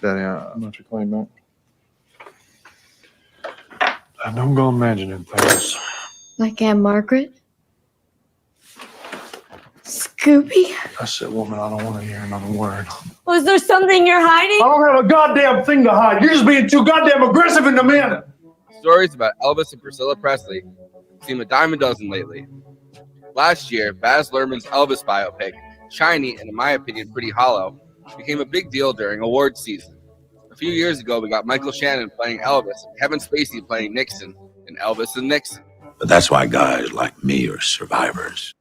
Daddy, I'm not your claim back. I don't go imagining things. Like Aunt Margaret? Scooby? I said, woman, I don't want to hear another word. Was there something you're hiding? I don't have a goddamn thing to hide. You're just being too goddamn aggressive and demanding. Stories about Elvis and Priscilla Presley seem a dime a dozen lately. Last year, Baz Luhrmann's Elvis biopic, shiny and in my opinion pretty hollow, became a big deal during awards season. A few years ago, we got Michael Shannon playing Elvis, and Kevin Spacey playing Nixon, and Elvis and Nixon. But that's why guys like me are survivors.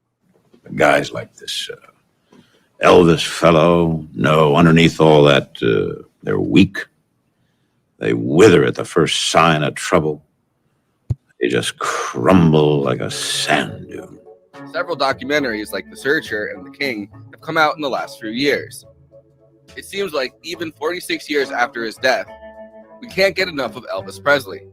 Guys like this Elvis fellow know underneath all that they're weak. They wither at the first sign of trouble. They just crumble like a sand dune. Several documentaries like The Searcher and The King have come out in the last few years. It seems like even 46 years after his death, we can't get enough of Elvis Presley.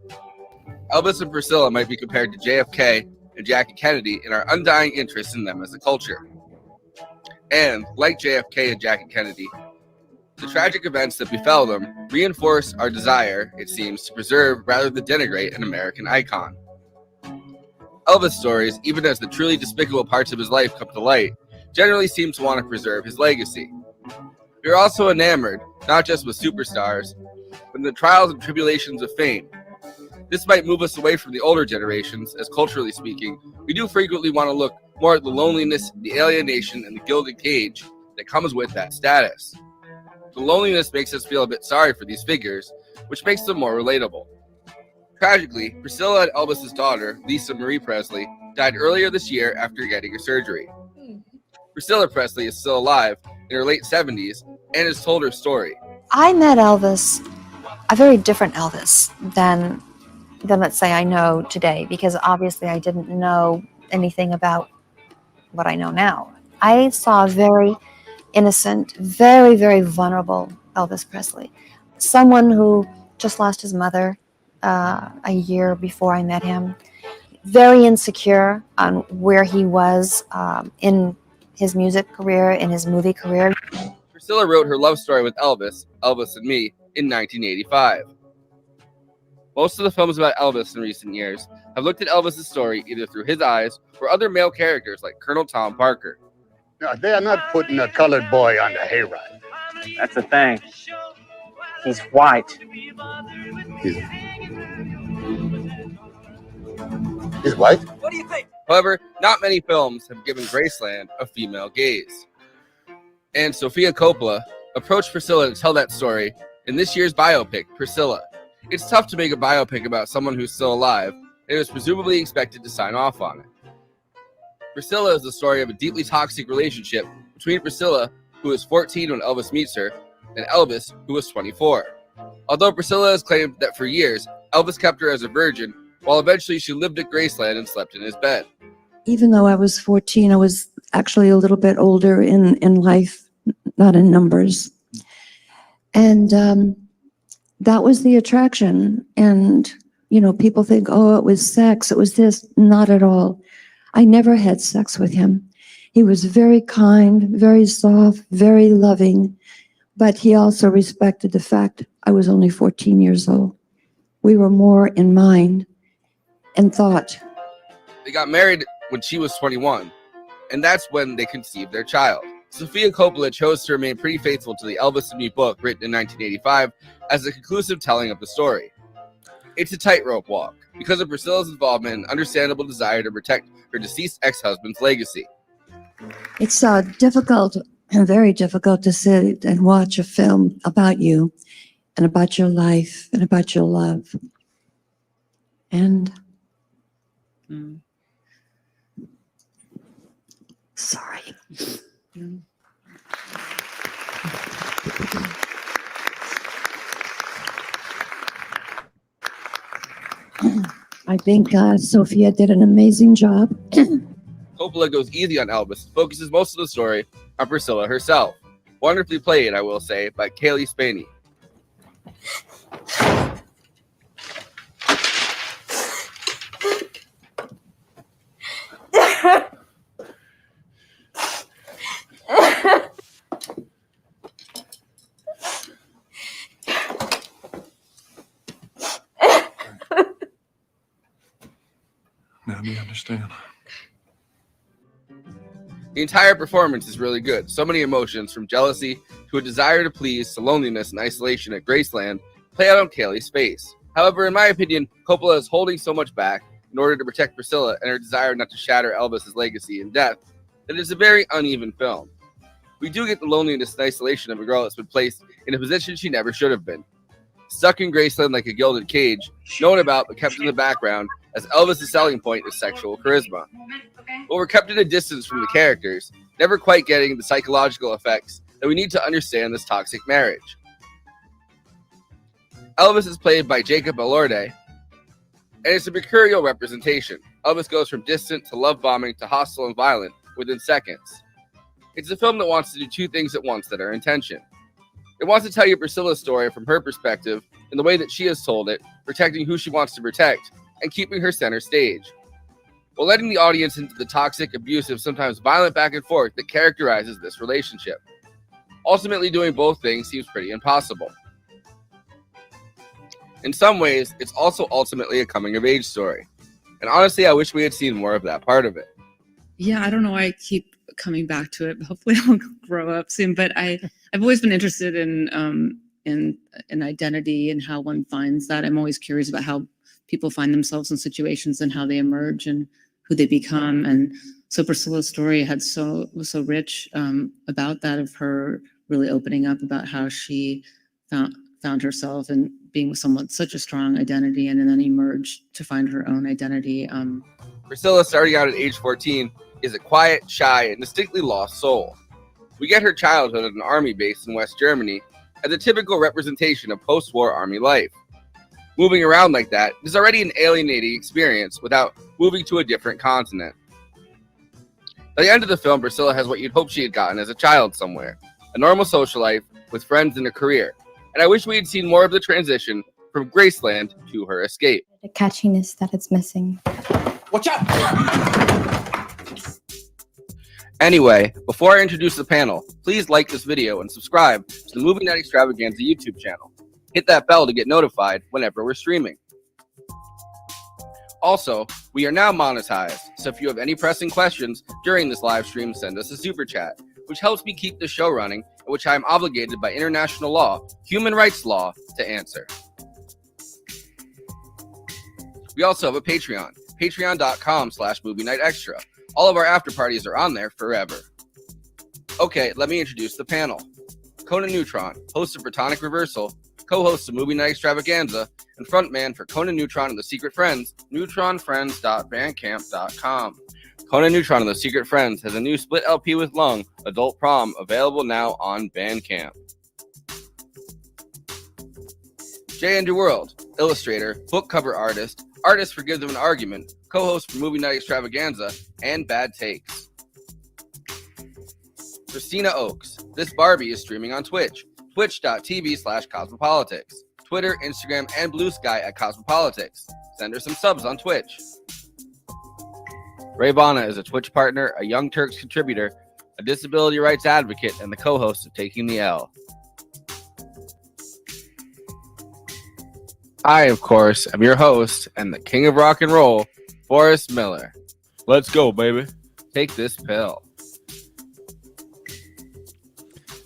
Elvis and Priscilla might be compared to JFK and Jackie Kennedy in our undying interest in them as a culture. And, like JFK and Jackie Kennedy, the tragic events that befell them reinforce our desire, it seems, to preserve rather than denigrate an American icon. Elvis stories, even as the truly despicable parts of his life come to light, generally seem to want to preserve his legacy. We are also enamored, not just with superstars, but in the trials and tribulations of fame. This might move us away from the older generations, as culturally speaking, we do frequently want to look more at the loneliness, the alienation, and the gilded cage that comes with that status. The loneliness makes us feel a bit sorry for these figures, which makes them more relatable. Tragically, Priscilla and Elvis's daughter, Lisa Marie Presley, died earlier this year after getting her surgery. Priscilla Presley is still alive in her late 70s and has told her story. I met Elvis, a very different Elvis than let's say I know today, because obviously I didn't know anything about what I know now. I saw a very innocent, very, very vulnerable Elvis Presley. Someone who just lost his mother a year before I met him. Very insecure on where he was in his music career, in his movie career. Priscilla wrote her love story with Elvis, Elvis and Me, in 1985. Most of the films about Elvis in recent years have looked at Elvis' story either through his eyes or other male characters like Colonel Tom Parker. No, they are not putting a colored boy on the hayride. That's the thing. He's white. He's white? What do you think? However, not many films have given Graceland a female gaze. And Sofia Coppola approached Priscilla to tell that story in this year's biopic, Priscilla. It's tough to make a biopic about someone who's still alive and is presumably expected to sign off on it. Priscilla is the story of a deeply toxic relationship between Priscilla, who was 14 when Elvis meets her, and Elvis, who was 24. Although Priscilla has claimed that for years, Elvis kept her as a virgin, while eventually she lived at Graceland and slept in his bed. Even though I was 14, I was actually a little bit older in life, not in numbers. And that was the attraction. And, you know, people think, oh, it was sex, it was this. Not at all. I never had sex with him. He was very kind, very soft, very loving, but he also respected the fact I was only 14 years old. We were more in mind and thought. They got married when she was 21, and that's when they conceived their child. Sofia Coppola chose to remain pretty faithful to the Elvis and Me book written in 1985 as a conclusive telling of the story. It's a tightrope walk because of Priscilla's involvement and understandable desire to protect her deceased ex-husband's legacy. It's difficult and very difficult to sit and watch a film about you and about your life and about your love. And sorry. I think Sofia did an amazing job. Coppola goes easy on Elvis and focuses most of the story on Priscilla herself. Wonderfully played, I will say, by Cailee Spaeny. understand. The entire performance is really good. So many emotions, from jealousy to a desire to please to loneliness and isolation at Graceland, play out on Cailee's face. However, in my opinion, Coppola is holding so much back in order to protect Priscilla and her desire not to shatter Elvis's legacy and death that it's a very uneven film. We do get the loneliness and isolation of a girl that's been placed in a position she never should have been. Stuck in Graceland like a gilded cage, known about but kept in the background, as Elvis' selling point is sexual charisma. But we're kept at a distance from the characters, never quite getting the psychological effects that we need to understand this toxic marriage. Elvis is played by Jacob Elordi, and it's a mercurial representation. Elvis goes from distant to love-bombing to hostile and violent within seconds. It's a film that wants to do two things at once that are in tension. It wants to tell you Priscilla's story from her perspective in the way that she has told it, protecting who she wants to protect, and keeping her center stage, while letting the audience into the toxic, abusive, sometimes violent back and forth that characterizes this relationship. Ultimately, doing both things seems pretty impossible. In some ways, it's also ultimately a coming-of-age story. And honestly, I wish we had seen more of that part of it. Yeah, I don't know why I keep coming back to it. Hopefully I'll grow up soon. But I've always been interested in identity and how one finds that. I'm always curious about how people find themselves in situations and how they emerge and who they become. And so Priscilla's story was so rich about that, of her really opening up about how she found herself and being with someone with such a strong identity and then emerged to find her own identity. Priscilla, starting out at age 14, is a quiet, shy, and distinctly lost soul. We get her childhood at an army base in West Germany as a typical representation of post-war army life. Moving around like that is already an alienating experience without moving to a different continent. By the end of the film, Priscilla has what you'd hope she had gotten as a child somewhere, a normal social life with friends and a career. And I wish we had seen more of the transition from Graceland to her escape. The catchiness that it's missing. Watch out! Anyway, before I introduce the panel, please like this video and subscribe to the Movie Night Extravaganza YouTube channel. Hit that bell to get notified whenever we're streaming. Also, we are now monetized, so if you have any pressing questions during this live stream, send us a super chat, which helps me keep the show running, and which I am obligated by international law, human rights law, to answer. We also have a Patreon, patreon.com/Movie Night Extra. All of our after parties are on there forever. Okay, let me introduce the panel. Conan Neutron, host of Protonic Reversal, co-host of Movie Night Extravaganza, and frontman for Conan Neutron and the Secret Friends, neutronfriends.bandcamp.com. Conan Neutron and the Secret Friends has a new split LP with Lung Adult Prom, available now on Bandcamp. Jay Underworld, illustrator, book cover artist, artist for Give Them an Argument, co-host for Movie Night Extravaganza, and Bad Takes. Kristina Oakes, This Barbie is streaming on Twitch, twitch.tv/Cosmopolitics, Twitter, Instagram, and Blue Sky at Cosmopolitics. Send her some subs on Twitch. Rayyvana is a Twitch partner, a Young Turks contributor, a disability rights advocate, and the co-host of Taking the L. I, of course, am your host and the king of rock and roll, Forrest Miller. Let's go, baby. Take this pill.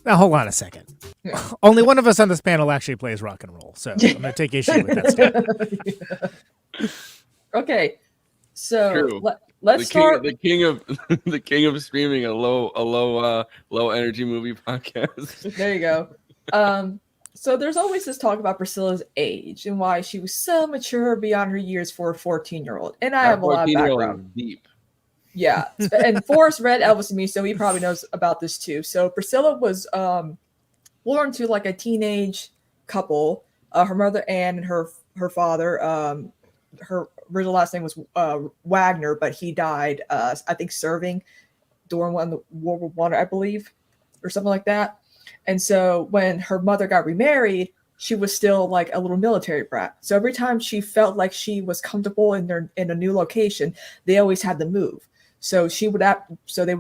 Now, hold on a second. Only one of us on this panel actually plays rock and roll, so I'm going to take issue with that statement. Okay, so let's start. The king of streaming a low energy movie podcast. There you go. So there's always this talk about Priscilla's age and why she was so mature beyond her years for a 14-year-old. And I have a lot of background. Deep. Yeah. And Forrest read Elvis to me, so he probably knows about this too. So Priscilla was born to like a teenage couple. Her mother Anne and her father. Her original last name was Wagner, but he died, I think, serving during World War I, I believe, or something like that. And so when her mother got remarried, she was still like a little military brat. So every time she felt like she was comfortable in a new location, they always had to move. So they would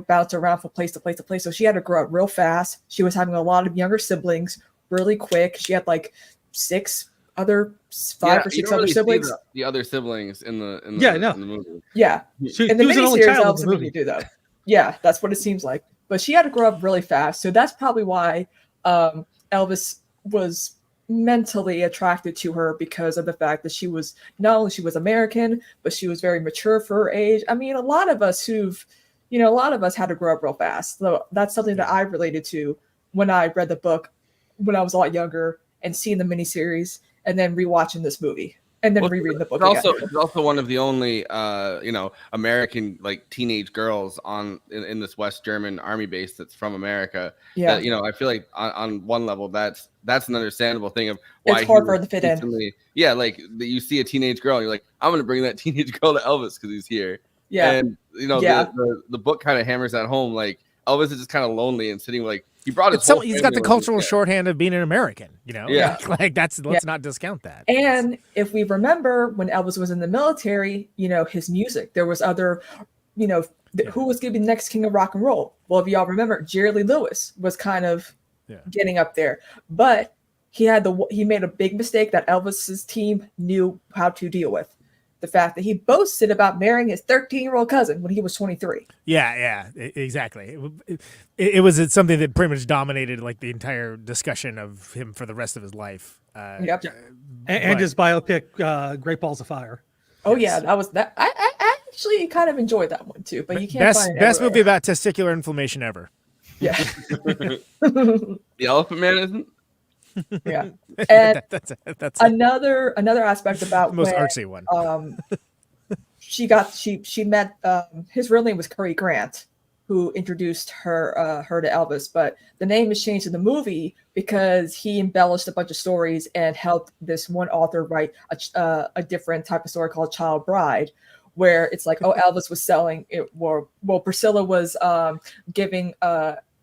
bounce around from place to place to place. So she had to grow up real fast. She was having a lot of younger siblings really quick. She had like 6 other five or you six don't other really see siblings. the other siblings in the Yeah, no. in the movie. Yeah, She in the was an only miniseries, child in Elvis the and movie. Mickey do though. Yeah, that's what it seems like. But she had to grow up really fast, so that's probably why Elvis was mentally attracted to her, because of the fact that she was not only she was American, but she was very mature for her age. I mean, a lot of us had to grow up real fast. So that's something that I related to when I read the book when I was a lot younger and seeing the miniseries and then rewatching this movie and then rereading the book. It's also one of the only American like teenage girls in this West German army base that's from America. Yeah. That, I feel like on one level that's an understandable thing of why it's hard for her to fit in. Yeah, like you see a teenage girl and you're like, I'm gonna bring that teenage girl to Elvis because he's here. Yeah. And the book kind of hammers that home. Like Elvis is just kind of lonely and sitting like he brought his whole he's got the family cultural with him. shorthand of being an American, Yeah. like let's not discount that. And if we remember when Elvis was in the military, his music, there was other, who was going to be the next king of rock and roll? Well, if y'all remember, Jerry Lee Lewis was kind of getting up there, but he made a big mistake that Elvis's team knew how to deal with. The fact that he boasted about marrying his 13-year-old cousin when he was 23. Yeah, exactly. It was something that pretty much dominated like the entire discussion of him for the rest of his life. Yep. And his biopic, Great Balls of Fire. Oh yeah, that was that. I actually kind of enjoyed that one too, but you can't find it best everywhere. movie about testicular inflammation ever. Yeah. The Elephant Man isn't. Yeah, and that's another aspect about the most when, artsy one. She met his real name was Cary Grant, who introduced her to Elvis, but the name is changed in the movie because he embellished a bunch of stories and helped this one author write a different type of story called Child Bride, where it's like, Elvis was selling it, well, Priscilla was giving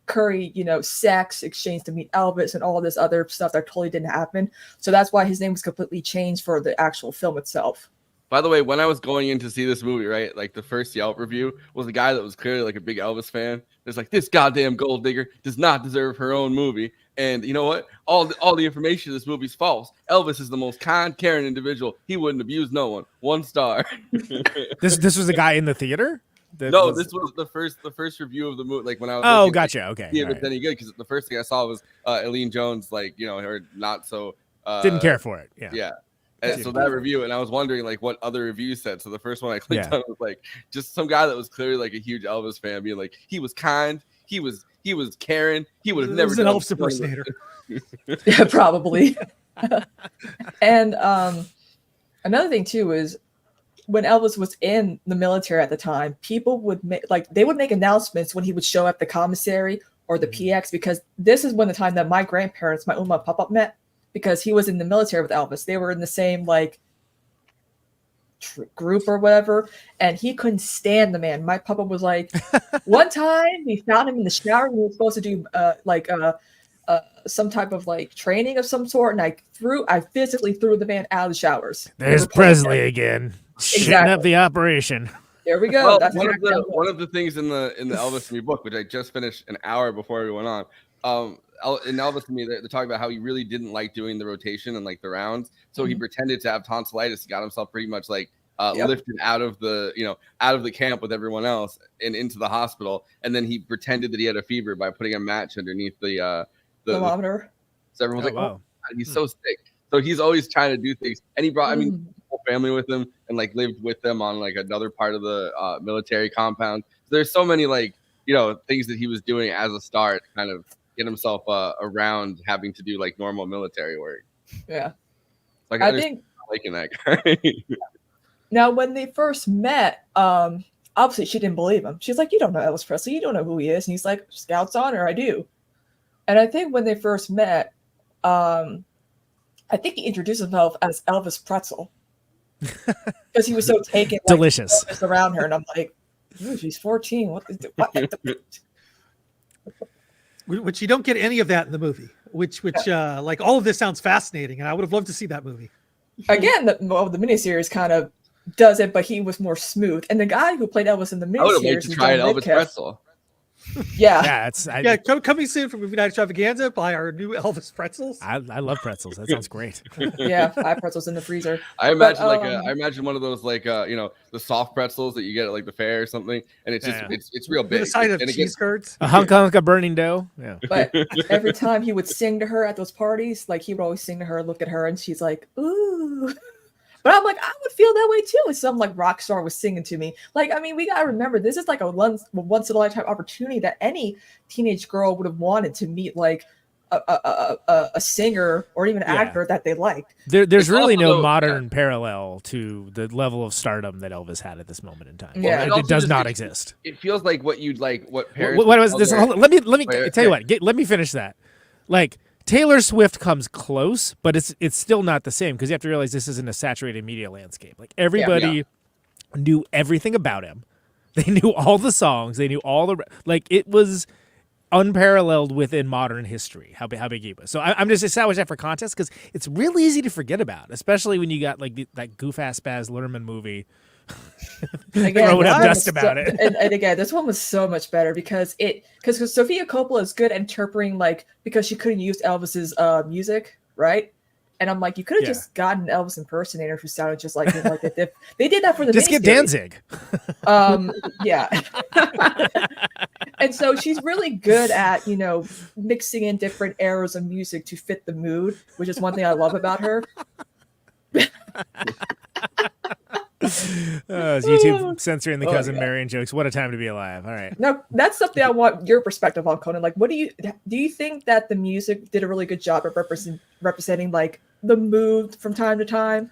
Curry, sex exchange to meet Elvis and all this other stuff that totally didn't happen. So that's why his name was completely changed for the actual film itself. By the way, when I was going in to see this movie, right, like the first Yelp review was a guy that was clearly like a big Elvis fan. It's like, this goddamn gold digger does not deserve her own movie. And you know what? All the information in this movie is false. Elvis is the most kind, caring individual. He wouldn't abuse no one. 1 star. This was a guy in the theater? This was the first review of the movie. Like when I was looking, gotcha. like, Okay. See if it's any good, because the first thing I saw was Eileen Jones, like her not so didn't care for it. Yeah. And so that review, and I was wondering like what other reviews said. So the first one I clicked on was like just some guy that was clearly like a huge Elvis fan, being like, he was kind, he was caring, he would have never. It was an Elvis impersonator. Yeah, probably. And another thing too is, when Elvis was in the military at the time, people would make announcements when he would show up at the commissary or the PX, because this is when the time that my grandparents, my Uma and Papa met, because he was in the military with Elvis. They were in the same group or whatever, and he couldn't stand the man. My Papa was like, one time we found him in the shower and he was supposed to do some type of training of some sort, and I physically threw the man out of the showers. There's Presley again. Shitting up the operation. There we go. Well, That's one of the things in the Elvis and Me book, which I just finished an hour before we went on, in Elvis and Me, they're talking about how he really didn't like doing the rotation and the rounds, so he pretended to have tonsillitis. He got himself pretty much lifted out of the camp with everyone else and into the hospital, and then he pretended that he had a fever by putting a match underneath the thermometer. So everyone's like, "Oh, God, he's so sick." So he's always trying to do things, and he brought, whole family with him, and lived with them on another part of the military compound. So there's so many things that he was doing as a star to kind of get himself around having to do normal military work. Yeah, I think liking that guy. Now, when they first met, obviously she didn't believe him. She's like, "You don't know Elvis Presley. You don't know who he is." And he's like, "Scout's honor, I do." And I think when they first met, I think he introduced himself as Elvis Pretzel because he was so taken, delicious around her. And I'm like, she's 14. What? Which you don't get any of that in the movie. Which all of this sounds fascinating, and I would have loved to see that movie. Again, the miniseries kind of does it, but he was more smooth. And the guy who played Elvis in the miniseries, I would have liked to try an Elvis Pretzel. Yeah. Yeah, Coming soon from Movie Night Extravaganza, buy our new Elvis pretzels. I love pretzels. That sounds great. Yeah, I have pretzels in the freezer. I imagine I imagine one of those the soft pretzels that you get at like the fair or something, and it's just it's real big. With a side of and it cheese curds. A hunk of burning dough. Yeah. But every time he would sing to her at those parties, like he would always sing to her, look at her, and she's like, ooh. But I'm like, I would feel that way too if some like rock star was singing to me. Like, I mean, we gotta remember this is like a once in a lifetime opportunity that any teenage girl would have wanted to meet like a singer or even actor that they liked. There's really no modern parallel to the level of stardom that Elvis had at this moment in time. Yeah, it does not exist. It feels like what you'd like. What parents? What was this? Let me tell you what. Let me finish that. Like Taylor Swift comes close, but it's still not the same because you have to realize this isn't a saturated media landscape. Like everybody knew everything about him. They knew all the songs. They knew all the it was unparalleled within modern history. How big he was. So I'm just establishing that for context because it's real easy to forget about, especially when you got like that goof ass Baz Luhrmann movie. Again, throwing up dust about it. And again, this one was so much better because Sofia Coppola is good at interpreting because she couldn't use Elvis's music, right? And I'm like, you could have just gotten an Elvis impersonator who sounded just like him. Like they did that for the just get Danzig. Yeah. And so she's really good at mixing in different eras of music to fit the mood, which is one thing I love about her. Is YouTube censoring the cousin Marion jokes? What a time to be alive! All right. Now that's something I want your perspective on, Conan. Like, do you think that the music did a really good job of representing like the mood from time to time?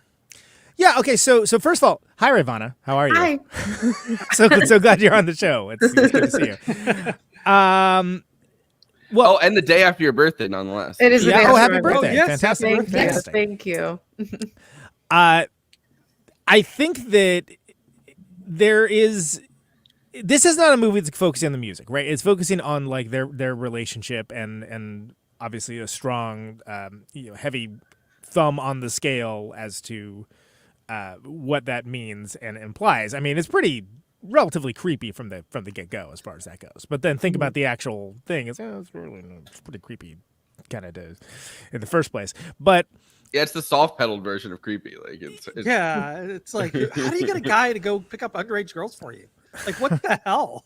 Yeah. Okay. So first of all, hi Rayyvana. How are you? Hi. so glad you're on the show. It's good to see you. Well, and the day after your birthday, nonetheless. It is. Yeah. Oh, happy birthday! yes, Fantastic. Thank you. I think that this is not a movie that's focusing on the music, right? It's focusing on like their relationship and obviously a strong, heavy thumb on the scale as to what that means and implies. I mean, it's pretty relatively creepy from the get go as far as that goes. But then think about the actual thing. It's pretty creepy, kind of in the first place. But yeah, it's the soft pedaled version of creepy. Like it's like, how do you get a guy to go pick up underage girls for you? Like, what the hell?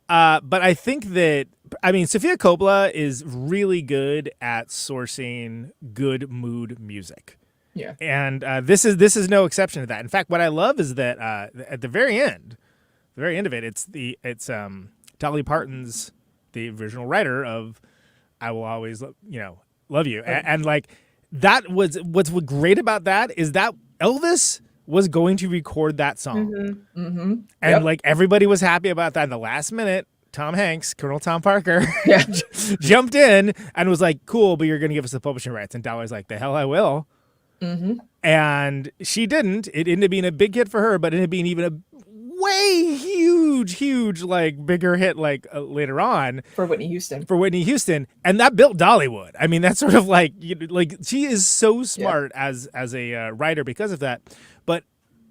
But I think that Sofia Coppola is really good at sourcing good mood music. Yeah, and this is no exception to that. In fact, what I love is that at the very end of it, it's Dolly Parton's the original writer of "I Will Always Love You," and like. That was what's great about that is that Elvis was going to record that song, and like everybody was happy about that. In the last minute, Tom Hanks, Colonel Tom Parker, jumped in and was like, "Cool, but you're going to give us the publishing rights." And Dolly's like, "The hell I will." And she didn't. It ended up being a big hit for her, but it ended up being even a way huge like bigger hit like later on for Whitney Houston, and that built Dollywood. I mean, that's sort of like she is so smart as a writer because of that. But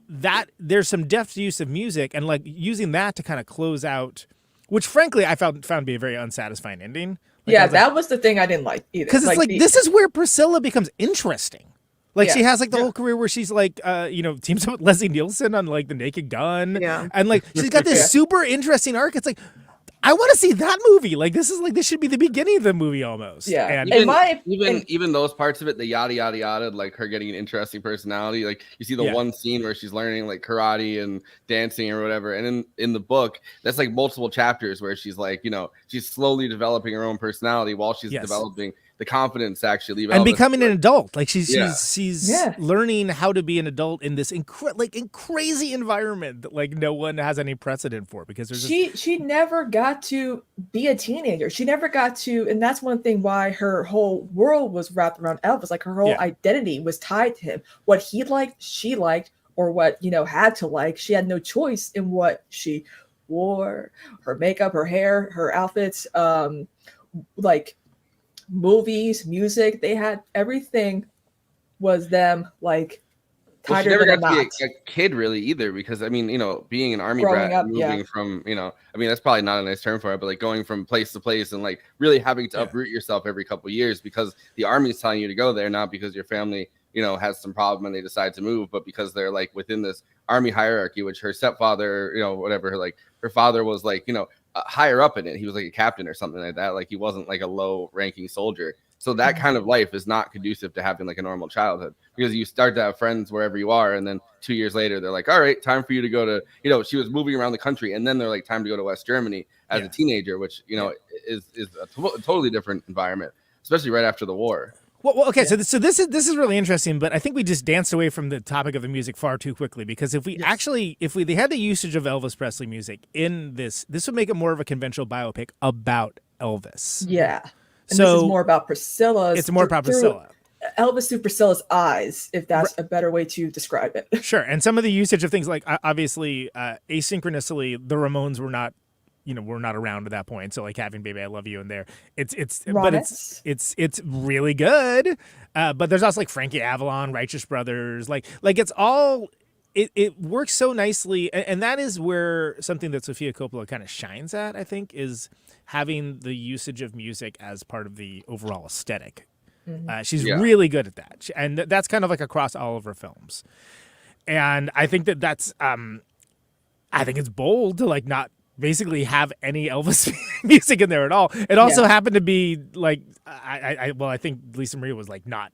that there's some deft use of music and like using that to kind of close out, which frankly I found to be a very unsatisfying ending. That was the thing I didn't like either. Because it's this is where Priscilla becomes interesting. Like she has like the whole career where she's like, teams up with Leslie Nielsen on like The Naked Gun. Yeah. And like, she's got this super interesting arc. It's like, I want to see that movie. Like, this should be the beginning of the movie almost. Yeah. And even those parts of it, the yada, yada, yada, like her getting an interesting personality. Like you see the one scene where she's learning like karate and dancing or whatever. And in the book, that's like multiple chapters where she's like, she's slowly developing her own personality while she's developing the confidence to actually leave and Elvis. Becoming an adult. Like she's learning how to be an adult in this crazy environment that like no one has any precedent for because there's she never got to be a teenager. She never got to, and that's one thing why her whole world was wrapped around Elvis. Like her whole identity was tied to him. What he liked, she liked, or what had to like. She had no choice in what she wore, her makeup, her hair, her outfits, like movies, music. They had everything was them like Well, she tighter never than a got to be knot. a kid really either, because I mean, being an army Growing brat, up, moving yeah. from, I mean, that's probably not a nice term for it, but like going from place to place and like really having to uproot yourself every couple of years because the army is telling you to go there, not because your family, has some problem and they decide to move, but because they're like within this army hierarchy, which her stepfather, whatever, like her father was like, higher up in it. He was like a captain or something like that. Like he wasn't like a low ranking soldier. So that kind of life is not conducive to having like a normal childhood, because you start to have friends wherever you are. And then 2 years later, they're like, all right, time for you to go to, she was moving around the country. And then they're like, time to go to West Germany as a teenager, which, is a totally different environment, especially right after the war. Well, okay, so this is really interesting, but I think we just danced away from the topic of the music far too quickly, because if they had the usage of Elvis Presley music in this would make it more of a conventional biopic about Elvis. Yeah. And So this is more about Priscilla's. It's more about Priscilla. Elvis through Priscilla's eyes, if that's a better way to describe it. Sure, and some of the usage of things like obviously asynchronously, the Ramones were not. We're not around at that point. So like having "Baby I Love You" in there, it's really good. But there's also like Frankie Avalon, Righteous Brothers, like it's all it works so nicely, and that is where something that Sofia Coppola kind of shines at, I think, is having the usage of music as part of the overall aesthetic. She's really good at that, and that's kind of like across all of her films. And I think that's I think it's bold to like not basically have any Elvis music in there at all. It also happened to be like I think Lisa Marie was like not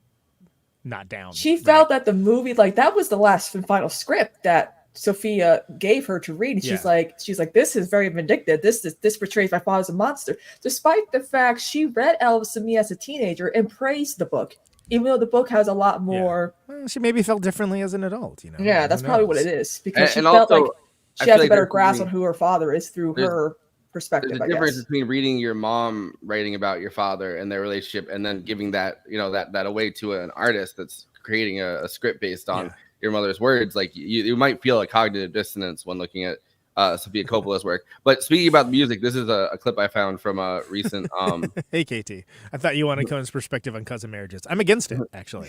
down. She felt that the movie, like that was the last and final script that Sofia gave her to read. And she's like, this is very vindictive. This portrays my father as a monster. Despite the fact she read Elvis to me as a teenager and praised the book, even though the book has a lot more. Well, she maybe felt differently as an adult, Yeah, that's probably what it is, because she and felt also, like she has like a better grasp on who her father is through there's- her perspective. There's a difference between reading your mom writing about your father and their relationship, and then giving that that away to an artist that's creating a script based on your mother's words. Like you might feel a cognitive dissonance when looking at Sofia Coppola's work. But speaking about music, this is a clip I found from a recent. Hey, KT, I thought you wanted Conan's perspective on cousin marriages. I'm against it, actually.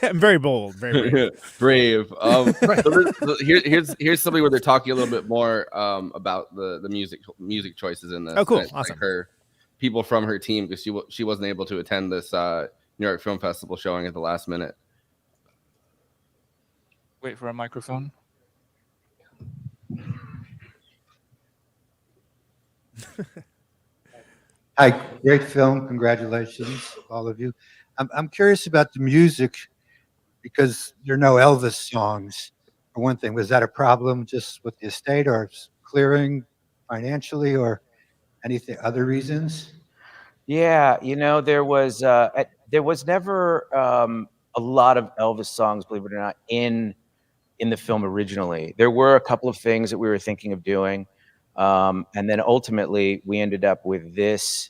I'm very bold, very brave. So here's something where they're talking a little bit more about the music choices in this. Oh, cool, Like awesome. her people from her team, because she wasn't able to attend this New York Film Festival showing at the last minute. Wait for a microphone. Hi, great film. Congratulations, all of you. I'm curious about the music, because there are no Elvis songs. For one thing, was that a problem just with the estate, or clearing financially, or anything, other reasons? Yeah, there was never a lot of Elvis songs, believe it or not, in the film originally. There were a couple of things that we were thinking of doing, and then ultimately we ended up with this.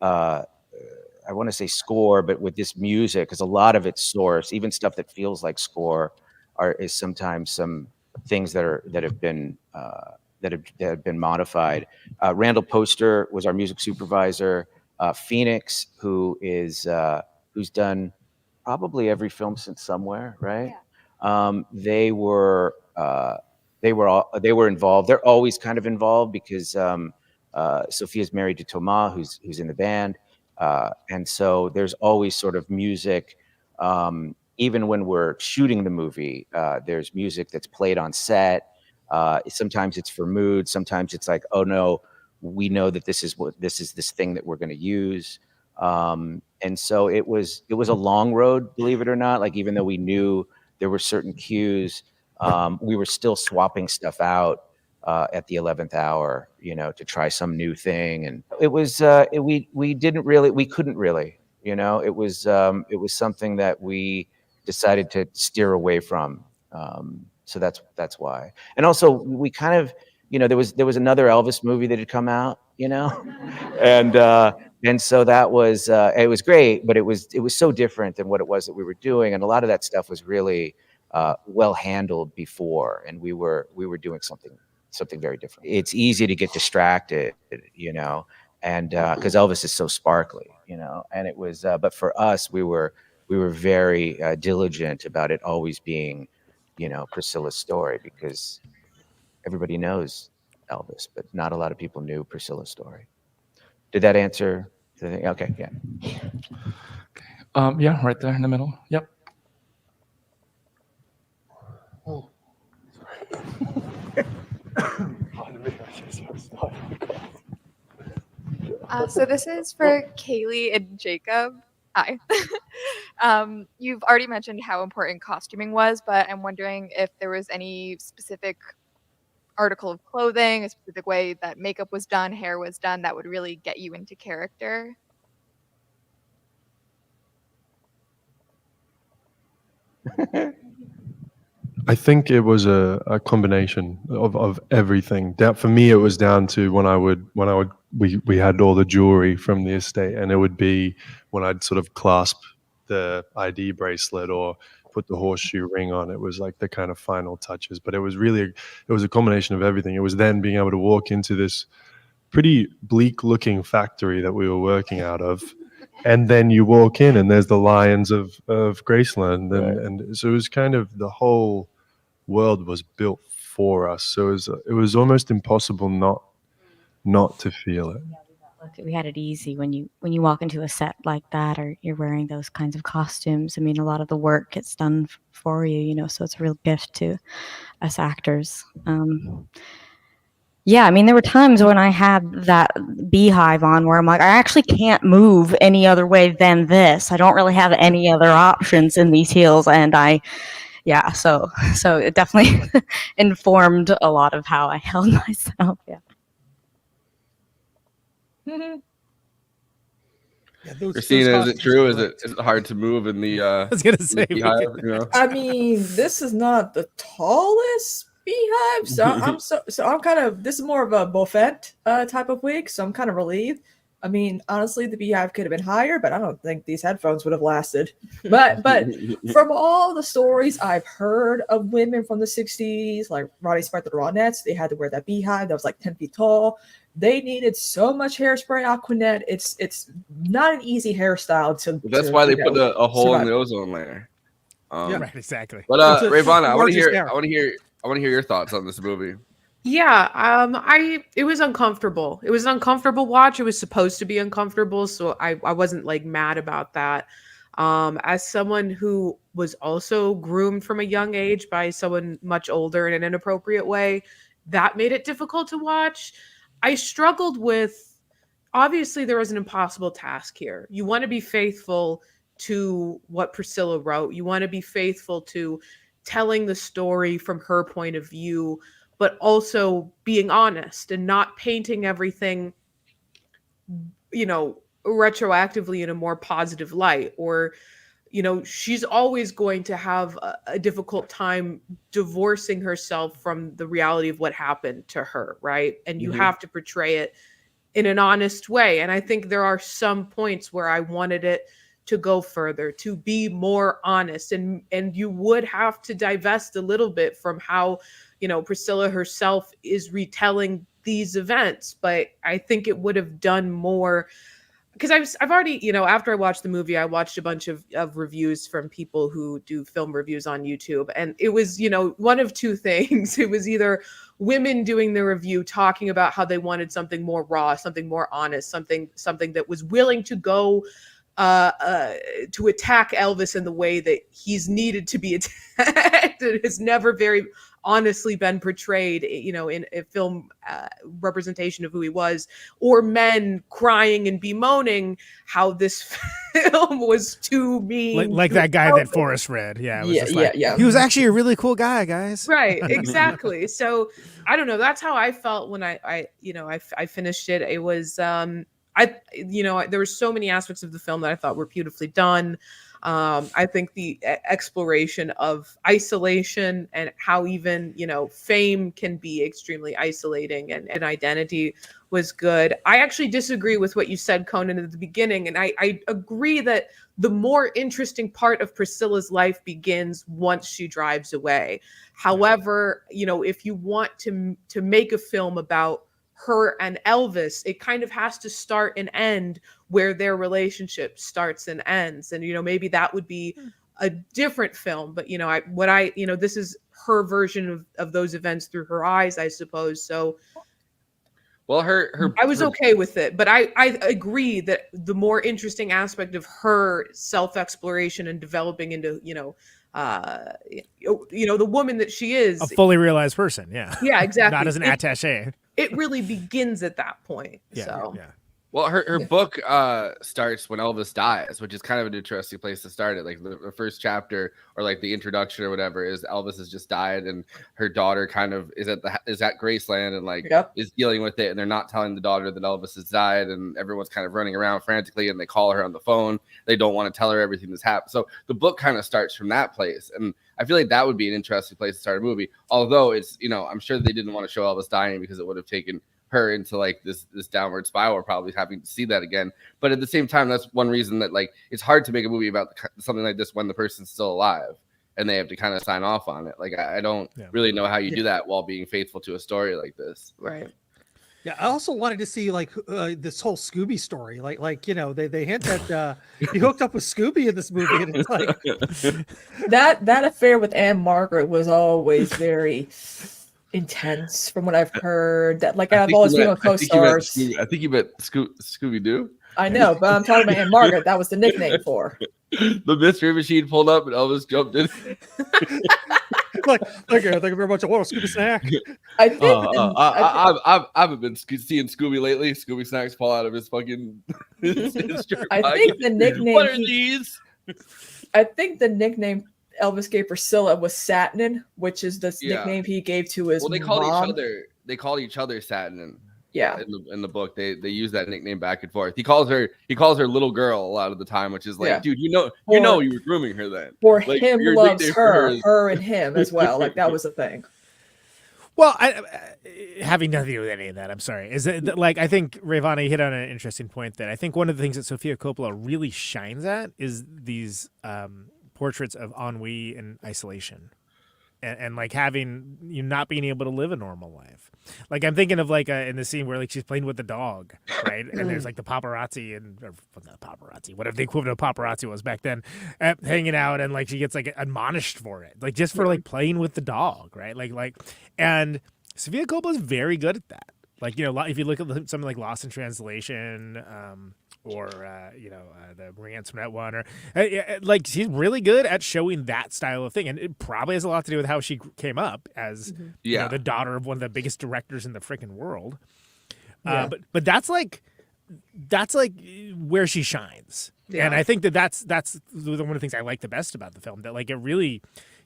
I want to say score, but with this music, because a lot of its source, even stuff that feels like score, is sometimes some things that have been modified. Randall Poster was our music supervisor. Phoenix, who's done probably every film since Somewhere, right? They were involved. They're always kind of involved because Sofia's married to Thomas, who's in the band, and so there's always sort of music. Even when we're shooting the movie, there's music that's played on set. Sometimes it's for mood. Sometimes it's like, oh no, we know that this is this thing that we're going to use. And so it was a long road, believe it or not. Like, even though we knew there were certain cues, we were still swapping stuff out at the 11th hour, to try some new thing. And it was we couldn't really, it was something that we decided to steer away from. So that's why. And also we kind of, there was another Elvis movie that had come out, and so that was it was great, but it was so different than what it was that we were doing, and a lot of that stuff was really well handled before, and we were doing something very different. It's easy to get distracted, and because Elvis is so sparkly, and it was but for us, we were we were very diligent about it always being, Priscilla's story, because everybody knows Elvis, but not a lot of people knew Priscilla's story. Did that answer the thing? Okay, yeah. Yeah, right there in the middle. Yep. So this is for Cailee and Jacob. Hi. You've already mentioned how important costuming was, but I'm wondering if there was any specific article of clothing, a specific way that makeup was done, hair was done, that would really get you into character. I think it was a combination of everything. For me, it was down to we had all the jewelry from the estate, and it would be when I'd sort of clasp the ID bracelet or put the horseshoe ring on. It was like the kind of final touches, but it was a combination of everything. It was then being able to walk into this pretty bleak looking factory that we were working out of. And then you walk in and there's the lions of Graceland. And so it was kind of the whole world was built for us. So it was almost impossible not to feel it. Look, we had it easy when you walk into a set like that, or you're wearing those kinds of costumes. I mean, a lot of the work gets done for you, so it's a real gift to us actors. Yeah, I mean, there were times when I had that beehive on where I'm like, I actually can't move any other way than this. I don't really have any other options in these heels. And so it definitely informed a lot of how I held myself. Yeah. Kristina, is it true? Is it hard to move in the? I was gonna say. I mean, this is not the tallest beehive, so I'm kind of. This is more of a buffet type of wig, so I'm kind of relieved. I mean, honestly, the beehive could have been higher, but I don't think these headphones would have lasted. But from all the stories I've heard of women from the 60s, like Roddy Sparkle the Ronettes, they had to wear that beehive that was like 10 feet tall. They needed so much hairspray, Aquanet. It's not an easy hairstyle to. That's why they put a hole in the ozone layer. Yeah, right, exactly. But Rayyvana, I want to hear your thoughts on this movie. Yeah, it was uncomfortable. It was an uncomfortable watch. It was supposed to be uncomfortable, so I wasn't like mad about that. As someone who was also groomed from a young age by someone much older in an inappropriate way, that made it difficult to watch. I struggled with, obviously there was an impossible task here. You want to be faithful to what Priscilla wrote. You want to be faithful to telling the story from her point of view, but also being honest and not painting everything, retroactively in a more positive light. Or, she's always going to have a difficult time divorcing herself from the reality of what happened to her, right? And you have to portray it in an honest way. And I think there are some points where I wanted it to go further, to be more honest. And you would have to divest a little bit from how Priscilla herself is retelling these events, but I think it would have done more, because I've already, after I watched the movie, I watched a bunch of reviews from people who do film reviews on YouTube, and it was, one of two things. It was either women doing the review talking about how they wanted something more raw, something more honest, something that was willing to go to attack Elvis in the way that he's needed to be attacked. It has never very honestly been portrayed, in a film representation of who he was, or men crying and bemoaning how this film was too mean. Like that guy that Forrest read. Yeah. He was actually a really cool guy, guys. Right. Exactly. So I don't know. That's how I felt when I finished it. It was, there were so many aspects of the film that I thought were beautifully done. I think the exploration of isolation and how even, fame can be extremely isolating and identity was good. I actually disagree with what you said, Conan, at the beginning. And I agree that the more interesting part of Priscilla's life begins once she drives away. However, if you want to make a film about her and Elvis, it kind of has to start and end where their relationship starts and ends. And, maybe that would be a different film, but this is her version of those events through her eyes, I suppose. So well, I was okay with it, but I agree that the more interesting aspect of her self-exploration and developing into, the woman that she is, A fully realized person. Yeah. Yeah, exactly. Not as an attaché. It really begins at that point. Yeah. So. Yeah. Well, her book starts when Elvis dies, which is kind of an interesting place to start it. Like the first chapter, or like the introduction or whatever, is Elvis has just died, and her daughter kind of is at Graceland and like is dealing with it, and they're not telling the daughter that Elvis has died, and everyone's kind of running around frantically, and they call her on the phone. They don't want to tell her everything that's happened. So the book kind of starts from that place, and I feel like that would be an interesting place to start a movie. Although it's I'm sure they didn't want to show Elvis dying because it would have taken her into like this downward spiral, probably having to see that again. But at the same time, that's one reason that like it's hard to make a movie about something like this when the person's still alive and they have to kind of sign off on it. Like I don't really know how you do that while being faithful to a story like this. Right. Yeah, I also wanted to see like this whole Scooby story. Like they hint that he hooked up with Scooby in this movie, and it's like that affair with Anne Margaret was always very intense from what I've heard. That like I've always been on co-stars. I think you meant Scooby Doo. I know, but I'm talking about Aunt Margaret. That was the nickname for her. The mystery machine pulled up and Elvis jumped in. Like, thank you very much. I want a Scooby snack. I think I haven't been seeing Scooby lately. Scooby snacks fall out of his fucking. His I think the nickname. What are these? I think the nickname Elvis gave Priscilla was Satinin, which is the nickname he gave to his they mom. call each other Satinin. Yeah. In the book, they use that nickname back and forth. He calls her little girl a lot of the time, which is like, dude, you know you were grooming her then. Or like, him loves her and him as well. Like that was a thing. Well, having nothing to do with any of that, I'm sorry. Is it like I think Rayyvana hit on an interesting point that I think one of the things that Sofia Coppola really shines at is these portraits of ennui and isolation. And like having you not being able to live a normal life. Like I'm thinking of like in the scene where like she's playing with the dog, right? And there's like the paparazzi or not paparazzi, whatever the equivalent of paparazzi was back then, hanging out, and like she gets like admonished for it, like just for like playing with the dog, right? Like, and Sofia Coppola is very good at that. Like if you look at something like Lost in Translation, or the Marie Antoinette one, or like she's really good at showing that style of thing, and it probably has a lot to do with how she came up as the daughter of one of the biggest directors in the freaking world. But that's like where she shines, and I think that's one of the things I like the best about the film, that like it really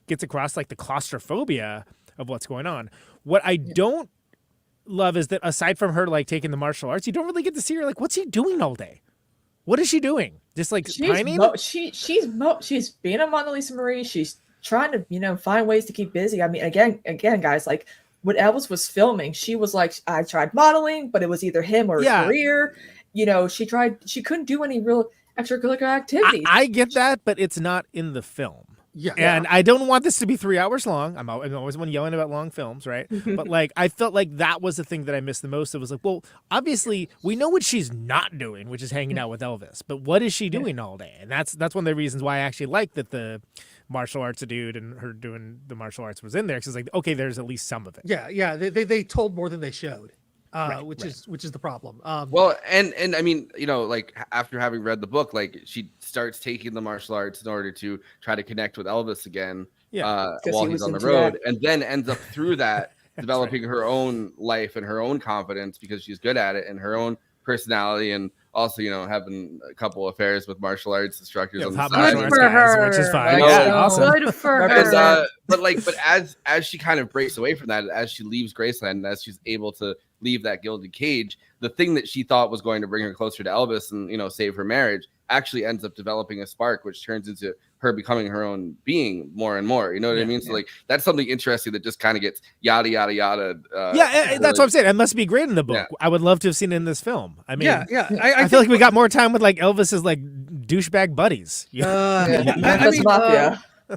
gets across like the claustrophobia of what's going on. What I don't love is that aside from her like taking the martial arts, you don't really get to see her like what's she doing all day. What is she doing? Just like pining? She's being a Mona Lisa Marie. She's trying to find ways to keep busy. I mean, again, guys, like when Elvis was filming, she was like, I tried modeling, but it was either him or his career. She couldn't do any real extracurricular activities. I get that, but it's not in the film. Yeah. And I don't want this to be 3 hours long. I'm always one yelling about long films, right? But like I felt like that was the thing that I missed the most. It was like, well, obviously we know what she's not doing, which is hanging out with Elvis. But what is she doing all day? And that's one of the reasons why I actually like that the martial arts dude and her doing the martial arts was in there, because it's like, okay, there's at least some of it. Yeah. They told more than they showed. Which is the problem. Well, and I mean, like after having read the book, like she starts taking the martial arts in order to try to connect with Elvis again, while he's on the road, and then ends up through that developing her own life and her own confidence because she's good at it, and her own personality, and also having a couple affairs with martial arts instructors on the side. Good for her, which is fine. Awesome. Good for her. But as she kind of breaks away from that, as she leaves Graceland, and as she's able to leave that gilded cage, the thing that she thought was going to bring her closer to Elvis and save her marriage actually ends up developing a spark, which turns into her becoming her own being more and more. You know what I mean? So like that's something interesting that just kind of gets yada yada yada. That's what I'm saying. It must be great in the book. Yeah. I would love to have seen it in this film. I mean, I feel like we got more time with like Elvis's like douchebag buddies.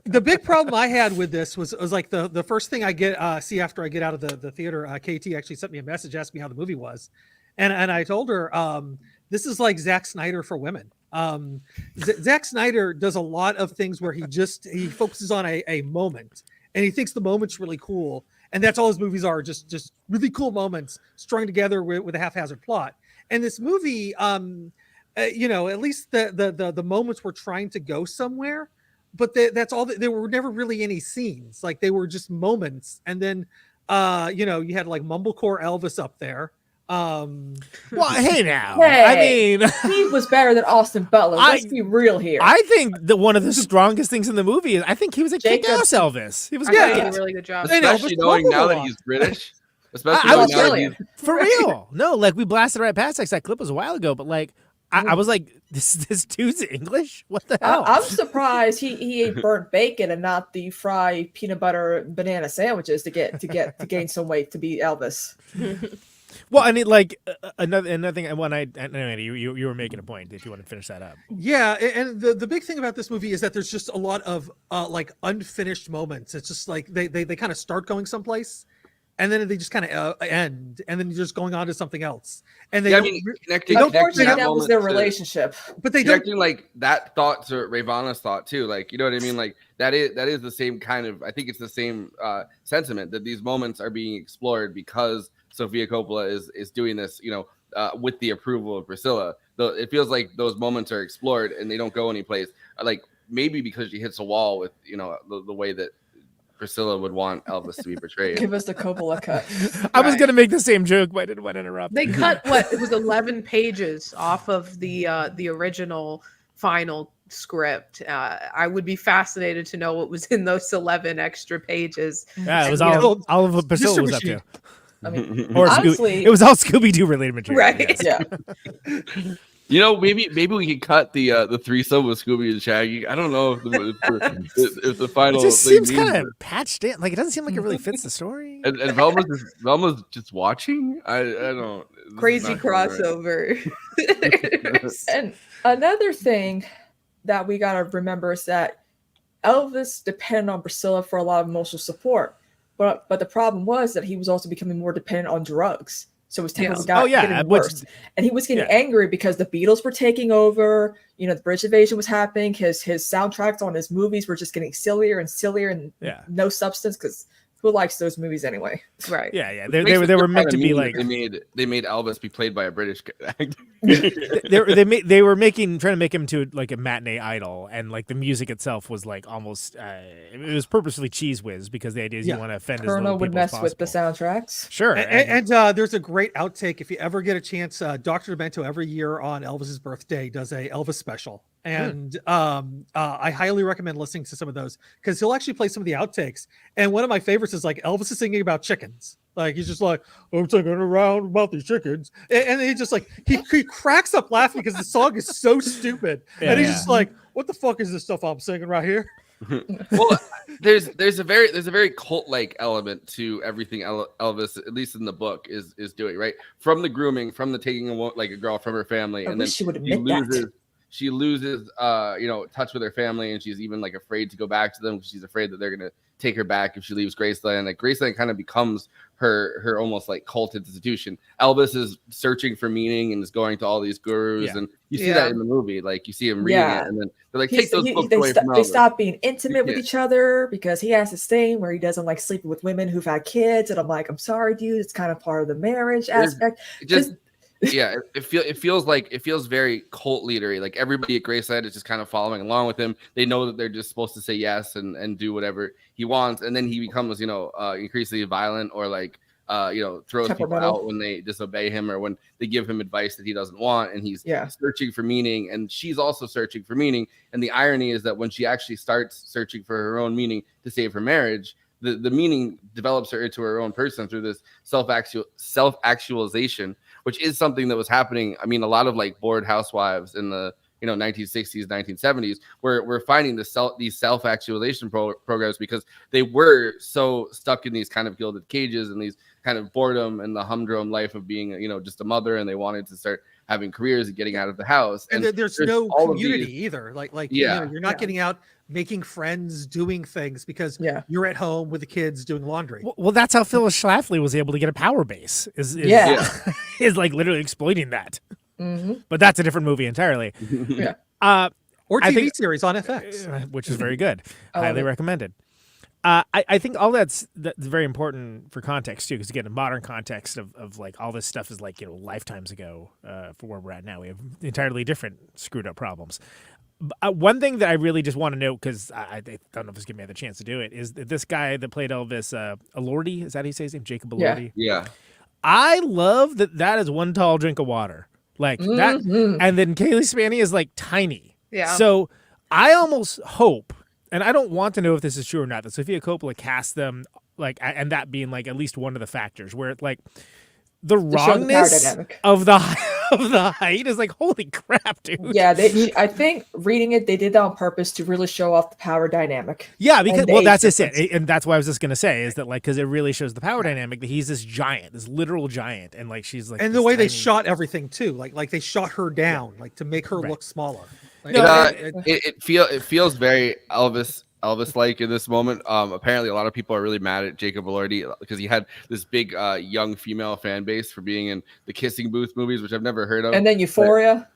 The big problem I had with this was like the first thing I get see after I get out of the theater. KT actually sent me a message, asked me how the movie was, and I told her this is like Zack Snyder for women. Zack Snyder does a lot of things where he focuses on a moment, and he thinks the moment's really cool, and that's all his movies are, just really cool moments strung together with a haphazard plot. And this movie, you know, at least the moments were trying to go somewhere. But that's all. There were never really any scenes. Like they were just moments, and then, you know, you had like mumblecore Elvis up there. Well, hey now, Hey, I mean, he was better than Austin Butler. Let's be real here. I think that one of the strongest things in the movie is I think he was a kick-ass Elvis. He was I thought he great. did a really good job. Especially knowing now that he's British. Especially I knowing was now that he's for real. No, like we blasted right past that clip was a while ago, but like I was like, this dude's English? What the hell? I'm surprised he ate burnt bacon and not the fried peanut butter banana sandwiches to gain some weight to be Elvis. Well, I mean, like another thing. Anyway, you were making a point. If you want to finish that up, Yeah, and the big thing about this movie is that there's just a lot of like unfinished moments. It's just like they kind of start going someplace, and then they just kind of end, and then you're just going on to something else. And they connecting Unfortunately, that that was moment their to- relationship. But they don't. connecting like that thought to Rayyvana's thought too. Like, you know what I mean? Like that is the same kind of. I think it's the same sentiment that these moments are being explored because Sofia Coppola is doing this, you know, with the approval of Priscilla. Though it feels like those moments are explored and they don't go anyplace. Like maybe because she hits a wall with, you know, the way that Priscilla would want Elvis to be portrayed. Give us the Coppola cut. I was gonna make the same joke, but I didn't want to interrupt. They cut what it was 11 pages off of the original final script. I would be fascinated to know what was in those 11 extra pages. Yeah, it was And, all of what Priscilla was up to. I mean, Or honestly, it was all Scooby-Doo related material. Right. Yes. Yeah. You know, maybe we could cut the threesome with Scooby and Shaggy. I don't know if the final It just thing seems means kind of it. patched in. Like it doesn't seem like it really fits the story. And Velma's just watching. I don't. this is crazy not going right. crossover. And another thing that we gotta remember is that Elvis depended on Priscilla for a lot of emotional support, but the problem was that he was also becoming more dependent on drugs. So his temper got getting worse, and he was getting angry because the Beatles were taking over. You know, the British invasion was happening. His soundtracks on his movies were just getting sillier and sillier, and no substance. Because who likes those movies anyway? Right. Yeah. They were meant to be like they made Elvis be played by a British actor. they were trying to make him to like a matinee idol, and like the music itself was like almost it was purposely cheese whiz because the idea is you want to offend as little Colonel would people as mess with the possible. soundtracks. Sure. And there's a great outtake if you ever get a chance. Dr. Demento every year on Elvis's birthday does a Elvis special, and I highly recommend listening to some of those because he'll actually play some of the outtakes. And one of my favorites is like Elvis is singing about chickens. Like he's just like, I'm thinking around about these chickens, and he just like he cracks up laughing because the song is so stupid, and he's just like, what the fuck is this stuff I'm singing right here? Well, there's a very cult like element to everything Elvis, at least in the book, is doing, right? From the grooming, from the taking a girl from her family, and then she would admit that. She loses you know, touch with her family, and she's even like afraid to go back to them because she's afraid that they're gonna take her back if she leaves Graceland. Like Graceland kind of becomes her almost like cult institution. Elvis is searching for meaning and is going to all these gurus, and you see that in the movie. Like you see him reading it, and then they're like, take those books away from Elvis. They stop being intimate with each other because he has this thing where he doesn't like sleeping with women who've had kids, and I'm like, I'm sorry, dude, it's kind of part of the marriage aspect. It feels very cult leadery. Like everybody at Graceland is just kind of following along with him. They know that they're just supposed to say yes and do whatever he wants, and then he becomes, you know, increasingly violent or like you know, throws people out when they disobey him or when they give him advice that he doesn't want, and he's searching for meaning, and she's also searching for meaning. And the irony is that when she actually starts searching for her own meaning to save her marriage, the meaning develops her into her own person through this self-actualization, which is something that was happening. I mean, a lot of like bored housewives in the 1960s, 1970s, we're finding these self-actualization programs because they were so stuck in these kind of gilded cages and these kind of boredom and the humdrum life of being, just a mother, and they wanted to start having careers and getting out of the house. And there's no community either. You're not getting out making friends, doing things because you're at home with the kids doing laundry. Well, that's how Phyllis Schlafly was able to get a power base. Is like literally exploiting that. But that's a different movie entirely. Or I TV think- series on FX, which is very good. I love Highly it. recommended. I think all that's very important for context too, because again, in modern context of like all this stuff is like, you know, lifetimes ago for where we're at now. We have entirely different screwed up problems. One thing that I really just want to note, because I don't know if it's giving me the chance to do it, is that this guy that played Elvis, Elordi, is that how you say his name? Jacob Elordi? Yeah. I love that is one tall drink of water. Like that. And then Cailee Spaeny is like tiny. Yeah. So I almost hope, and I don't want to know if this is true or not, that Sofia Coppola cast them like, and that being like at least one of the factors where like the show the power wrongness dynamic. of the height is like, holy crap, dude. Yeah, I think reading it, they did that on purpose to really show off the power dynamic. Yeah, because And the well, age that's just difference. it, and that's what I was just gonna say is that like because it really shows the power dynamic that he's this giant, this literal giant, and like she's like, and the this way they tiny- shot everything too, like they shot her down, like to make her look smaller. Like, It feels very Elvis like in this moment. Apparently a lot of people are really mad at Jacob Elordi because he had this big young female fan base for being in the Kissing Booth movies, which I've never heard of. And then Euphoria.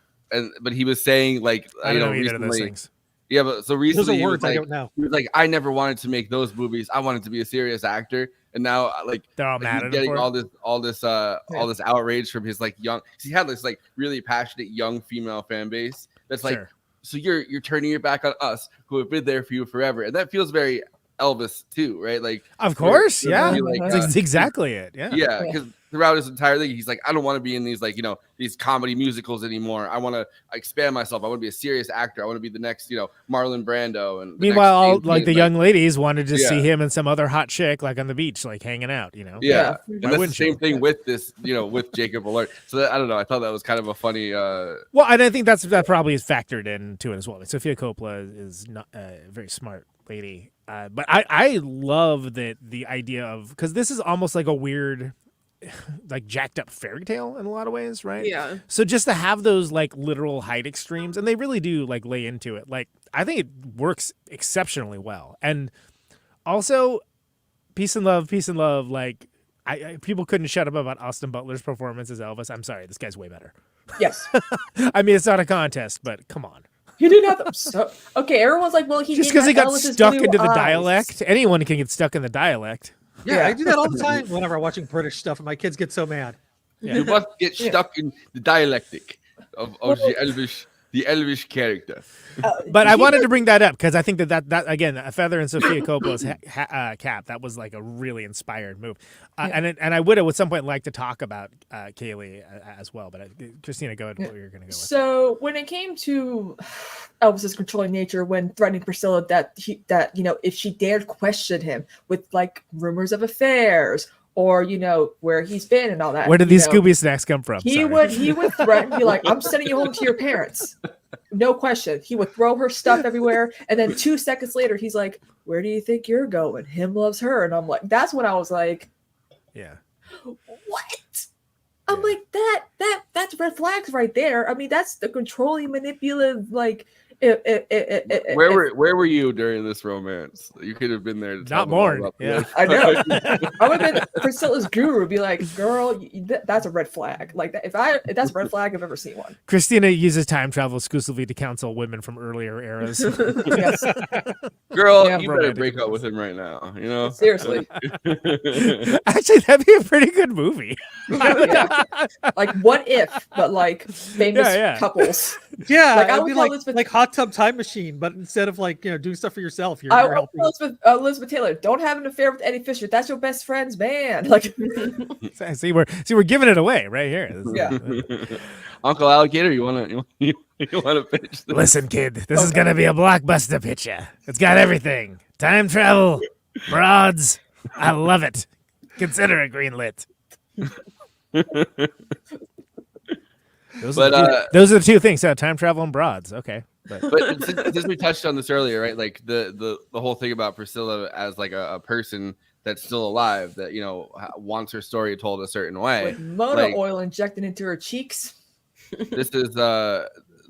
But he was saying like I don't know either of those recently. things. Yeah, but so recently he was words I like, don't know. he was like, I never wanted to make those movies. I wanted to be a serious actor, and now like they're all like, mad he's at him getting for it? all this outrage from his like young. 'Cause he had this like really passionate young female fan base that's like, Sure. so you're turning your back on us who have been there for you forever, and that feels very Elvis too, right? Like, Of course, where- yeah. where, like, That's exactly it. Yeah. yeah, because throughout his entire thing, he's like, I don't want to be in these like these comedy musicals anymore. I want to expand myself. I want to be a serious actor. I want to be the next Marlon Brando. And the Meanwhile, all, next like the James young ladies wanted to see Yeah. him and some other hot chick like on the beach, like hanging out. You know. Yeah, Why and that's the wouldn't you? same thing with this, with Jacob Alert. So that, I don't know. I thought that was kind of a funny. Well, and I think that probably is factored into it as well. Like, Sofia Coppola is not a very smart lady, but I love that the idea of, because this is almost like a weird, like jacked up fairy tale in a lot of ways, right? Yeah. So just to have those like literal height extremes, and they really do like lay into it. Like I think it works exceptionally well, and also peace and love. Like I people couldn't shut up about Austin Butler's performance as Elvis. I'm sorry, this guy's way better. Yes. I mean, it's not a contest, but come on. He didn't have them. So, okay, everyone's like, well, he Just didn't because he have got Elvis's stuck blue into the eyes. dialect, anyone can get stuck in the dialect. Yeah, I do that all the time whenever I'm watching British stuff, and my kids get so mad. You must get stuck in the dialectic of the Elvish character. But I wanted to bring that up because I think that again, a feather in Sofia Coppola's cap, that was like a really inspired move. And I would have at some point like to talk about Cailee as well. But Kristina, go ahead. What you're going to go with? So when it came to Elvis's controlling nature, when threatening Priscilla that if she dared question him with like rumors of affairs or where he's been and all that, Where did these Scooby snacks come from? He would threaten, be like, I'm sending you home to your parents. No question. He would throw her stuff everywhere. And then 2 seconds later, he's like, where do you think you're going? Him loves her. And I'm like, that's when I was like, yeah. What? I'm like, that's red flags right there. I mean, that's the controlling, manipulative, like Where were you during this romance? You could have been there. To tell Not them all more. about Yeah. this. I know. I would have been Priscilla's guru, be like, girl, that's a red flag. Like that, if that's a red flag, I've ever seen one. Christina uses time travel exclusively to counsel women from earlier eras. Yes. Girl, Yeah. you better break up with him right now. Seriously. Actually, that'd be a pretty good movie. Yeah. Like What If, but like famous Yeah. couples. Yeah, Like, I it'd would be tell like Elizabeth- Hot Tub Time Machine, but instead of like doing stuff for yourself, you're I would helping. tell Elizabeth Taylor, don't have an affair with Eddie Fisher. That's your best friend's man. Like, See, we're giving it away right here. This is- Yeah. Uncle Alligator, you wanna finish this? Listen, kid, this is gonna be a blockbuster picture. It's got everything: time travel, broads. I love it. Consider it greenlit. Those are the two things. Time travel and broads. Okay, But since we touched on this earlier, right? Like the whole thing about Priscilla as like a person that's still alive, that wants her story told a certain way. with motor Like, oil injected into her cheeks. this is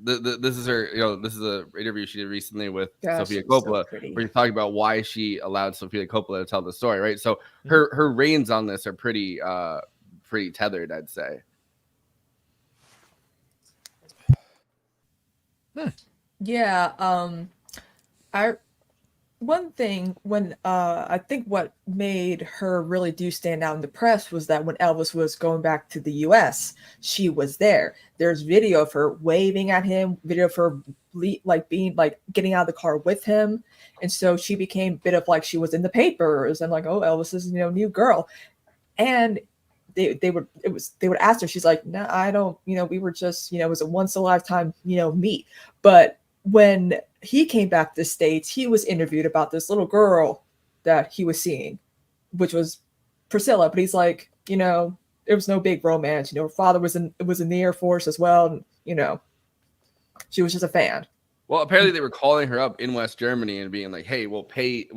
this is her, this is a interview she did recently with Gosh, Sofia she's so Coppola, pretty. where she's talking about why she allowed Sofia Coppola to tell the story, right? So her reins on this are pretty tethered, I'd say. Yeah. One thing when I think what made her really do stand out in the press was that when Elvis was going back to the US, she was there. There's video of her waving at him, video of her getting out of the car with him. And so she became a bit of like she was in the papers and like, oh, Elvis is new girl. And they would ask her, she's like, no, I don't, we were just, it was a once in a lifetime, meet. But when he came back to the States, he was interviewed about this little girl that he was seeing, which was Priscilla. But he's like, there was no big romance. Her father was in the Air Force as well. And, she was just a fan. Well, apparently they were calling her up in West Germany and being like, hey, we'll pay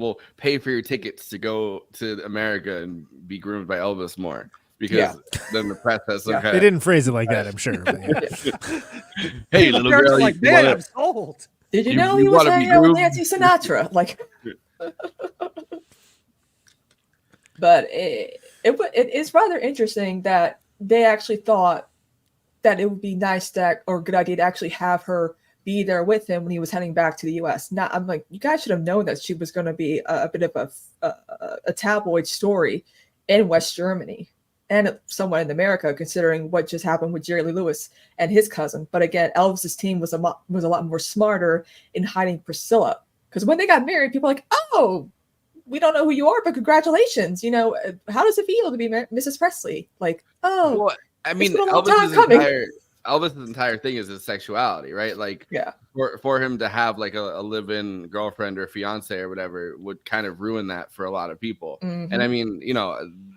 for your tickets to go to America and be groomed by Elvis more. Because then the press has some kind They didn't phrase it like that, I'm sure. But hey, little girl, like, man, I'm sold. Did you know he was Nancy Sinatra? Like, but it is rather interesting that they actually thought that it would be nice or a good idea to actually have her be there with him when he was heading back to the U.S. Now, I'm like, you guys should have known that she was going to be a bit of a tabloid story in West Germany. And somewhat in America, considering what just happened with Jerry Lee Lewis and his cousin. But again, Elvis's team was a lot more smarter in hiding Priscilla. Because when they got married, people were like, oh, we don't know who you are, but congratulations. How does it feel to be Mrs. Presley? Like, oh, well, I mean, Elvis's entire thing is his sexuality, right? Like, for him to have like a live-in girlfriend or fiance or whatever would kind of ruin that for a lot of people. Mm-hmm. And I mean,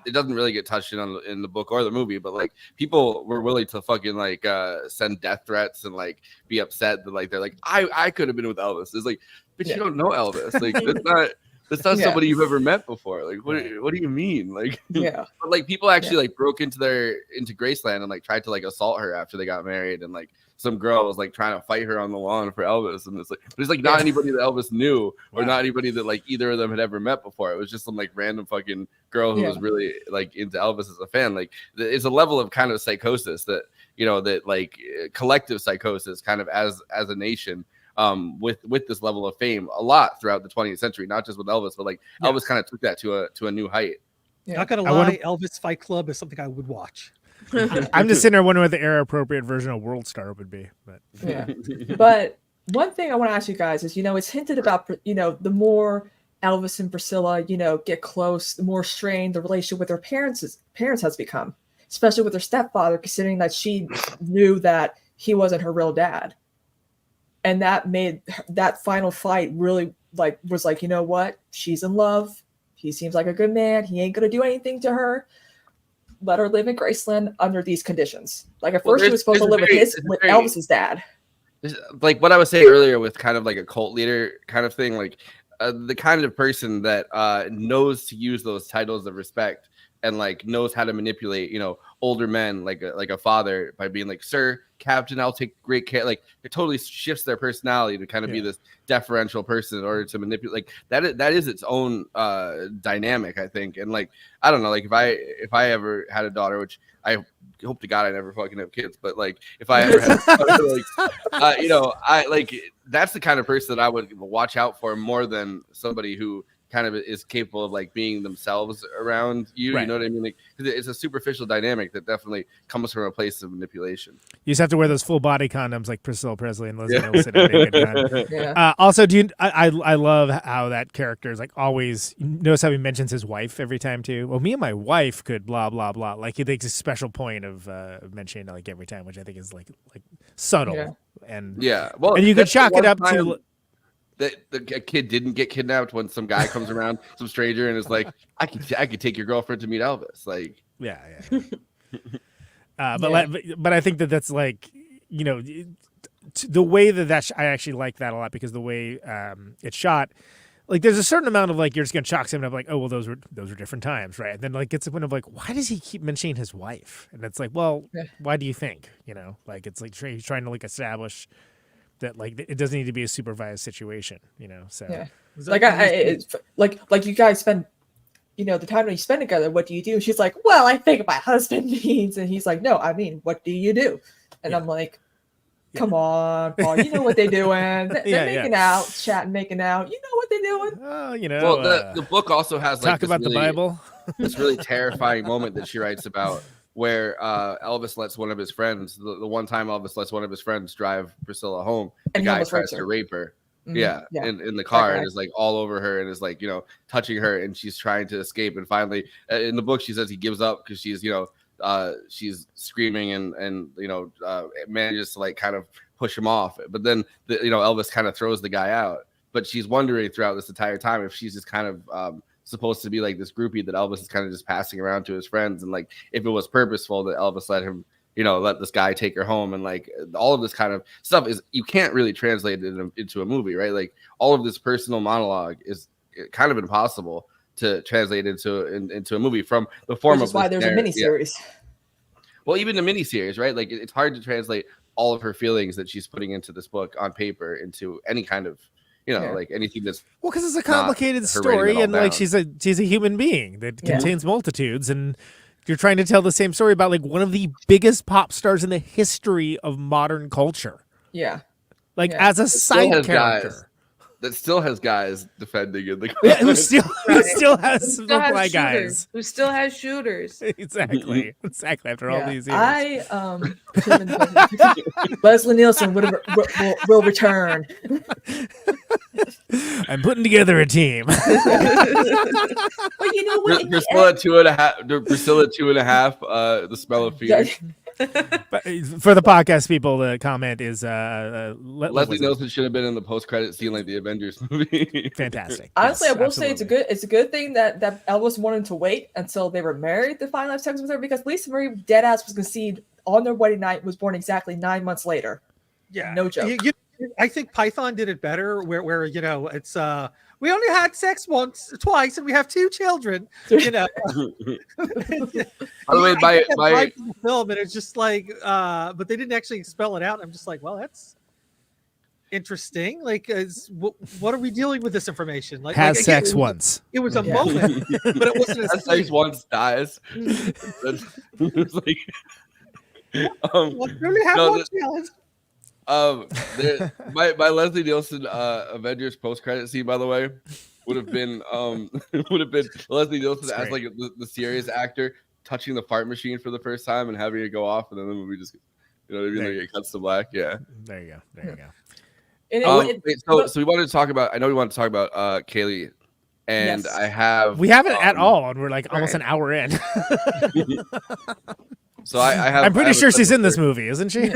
it doesn't really get touched on in the book or the movie, but like people were willing to fucking like send death threats and like be upset that like they're like, I could have been with Elvis. It's like, but you don't know Elvis. Like that's not somebody you've ever met before. Like, what do you mean? Like, but like people actually like broke into Graceland and like tried to like assault her after they got married, and like some girl was like trying to fight her on the lawn for Elvis, and it's like there's like not anybody that Elvis knew or not anybody that like either of them had ever met before. It was just some like random fucking girl who was really like into Elvis as a fan. Like it's a level of kind of psychosis that that like collective psychosis kind of as a nation. With this level of fame a lot throughout the 20th century, not just with Elvis, but like Elvis kind of took that to a new height. Not gonna lie, Elvis Fight Club is something I would watch. I'm just sitting there wondering what the era appropriate version of World Star would be. But But one thing I want to ask you guys is, it's hinted about, the more Elvis and Priscilla, get close, the more strained the relationship with their parents has become, especially with her stepfather, considering that she knew that he wasn't her real dad. And that made that final fight really was like, you know what? She's in love. He seems like a good man. He ain't going to do anything to her. Let her live in Graceland under these conditions. Like at first she was supposed to live with Elvis's dad. Like what I was saying earlier with kind of like a cult leader kind of thing, like the kind of person that knows to use those titles of respect and like knows how to manipulate, older men like a father by being like, sir, captain, I'll take great care. Like it totally shifts their personality to kind of be this deferential person in order to manipulate. Like that is its own dynamic, I think. And like I don't know, like if I ever had a daughter, which I hope to God I never fucking have kids, but like if I ever had a daughter, like I like that's the kind of person that I would watch out for more than somebody who kind of is capable of like being themselves around you. Right. You know what I mean? Like, 'cause it's a superficial dynamic that definitely comes from a place of manipulation. you just have to wear those full body condoms like Priscilla Presley and Leslie Nielsen. Also, I love how that character is like always. Notice how he mentions his wife every time too. Well, me and my wife could blah blah blah. Like he makes a special point of mentioning it like every time, which I think is like subtle and well, and you could chalk it up to. That a kid didn't get kidnapped when some guy comes around, some stranger, and is like, I could take your girlfriend to meet Elvis. Like, but I think that's like, the way that I actually like that a lot because the way it's shot, like there's a certain amount of like you're just gonna chalk something up like, oh well, those were different times, right? And then like gets to the point of like, why does he keep mentioning his wife? And it's like, well, why do you think? Like it's like he's trying to like establish that like it doesn't need to be a supervised situation, so Yeah. Like you guys spend, the time that you spend together, what do you do? And she's like, well, I think my husband needs, and he's like, no, I mean, what do you do? And I'm like, come on, Paul, you know what they're doing. They're making out, chatting, making out. You know what they're doing. Well, the book also has like talk about the Bible. This really terrifying moment that she writes about where Elvis lets one of his friends, the one time Elvis lets one of his friends drive Priscilla home, the And he guy almost tries rapes to her. rape her. Mhm, Yeah, yeah. in the car, That and guy. is like all over her, and is like touching her, and she's trying to escape, and finally in the book she says he gives up because she's she's screaming and manages to like kind of push him off, but then Elvis kind of throws the guy out, but she's wondering throughout this entire time if she's just kind of supposed to be like this groupie that Elvis is kind of just passing around to his friends, and like if it was purposeful that Elvis let him let this guy take her home, and like all of this kind of stuff is you can't really translate it into a movie, right? Like all of this personal monologue is kind of impossible to translate into a movie from the form Which of is why this there's a miniseries. Well, even the miniseries, right? Like it's hard to translate all of her feelings that she's putting into this book on paper into any kind of like anything that's because it's a not complicated her writing it story, all and like down. she's a human being that Yeah. contains multitudes, and you're trying to tell the same story about like one of the biggest pop stars in the history of modern culture, Yeah. like Yeah. as a That still side has character. guys. That still has guys defending in the Yeah, who comments. still has Who still has reply shooters. guys. Who still has shooters. Exactly. After all Yeah. these years, I Leslie Nielsen will return. I'm putting together a team. But you know what? in the Priscilla end- 2.5. Priscilla 2.5. The smell of fear. But for the podcast people, the comment is Leslie Nielsen should have been in the post-credit scene like the Avengers movie. Fantastic. Honestly, Yes, I will say absolutely. it's a good thing that Elvis wanted to wait until they were married to finally have sex with her, because Lisa Marie deadass was conceived on their wedding night, was born exactly 9 months later. Yeah, No joke. I think Python did it better, where it's we only had sex twice, and we have 2 children. By the way, I get that my vibe from the film, and it's just like, but they didn't actually spell it out. I'm just like, well, that's interesting. Like, what are we dealing with this information? Like, Has again, sex it was- once. It was a moment, but it wasn't a Has sex once dies. It's like, Well, we only have no, one challenge. My Leslie Nielsen Avengers post-credit scene, by the way, would have been Leslie Nielsen as like the serious actor touching the fart machine for the first time and having it go off, and then the movie just like it cuts to black. Yeah, there you go. So we wanted to talk about. I know we wanted to talk about Cailee, and Yes. We haven't at all, and we're like almost an hour in. So I have. I'm pretty I have a sure she's couple in this theories. movie, isn't she?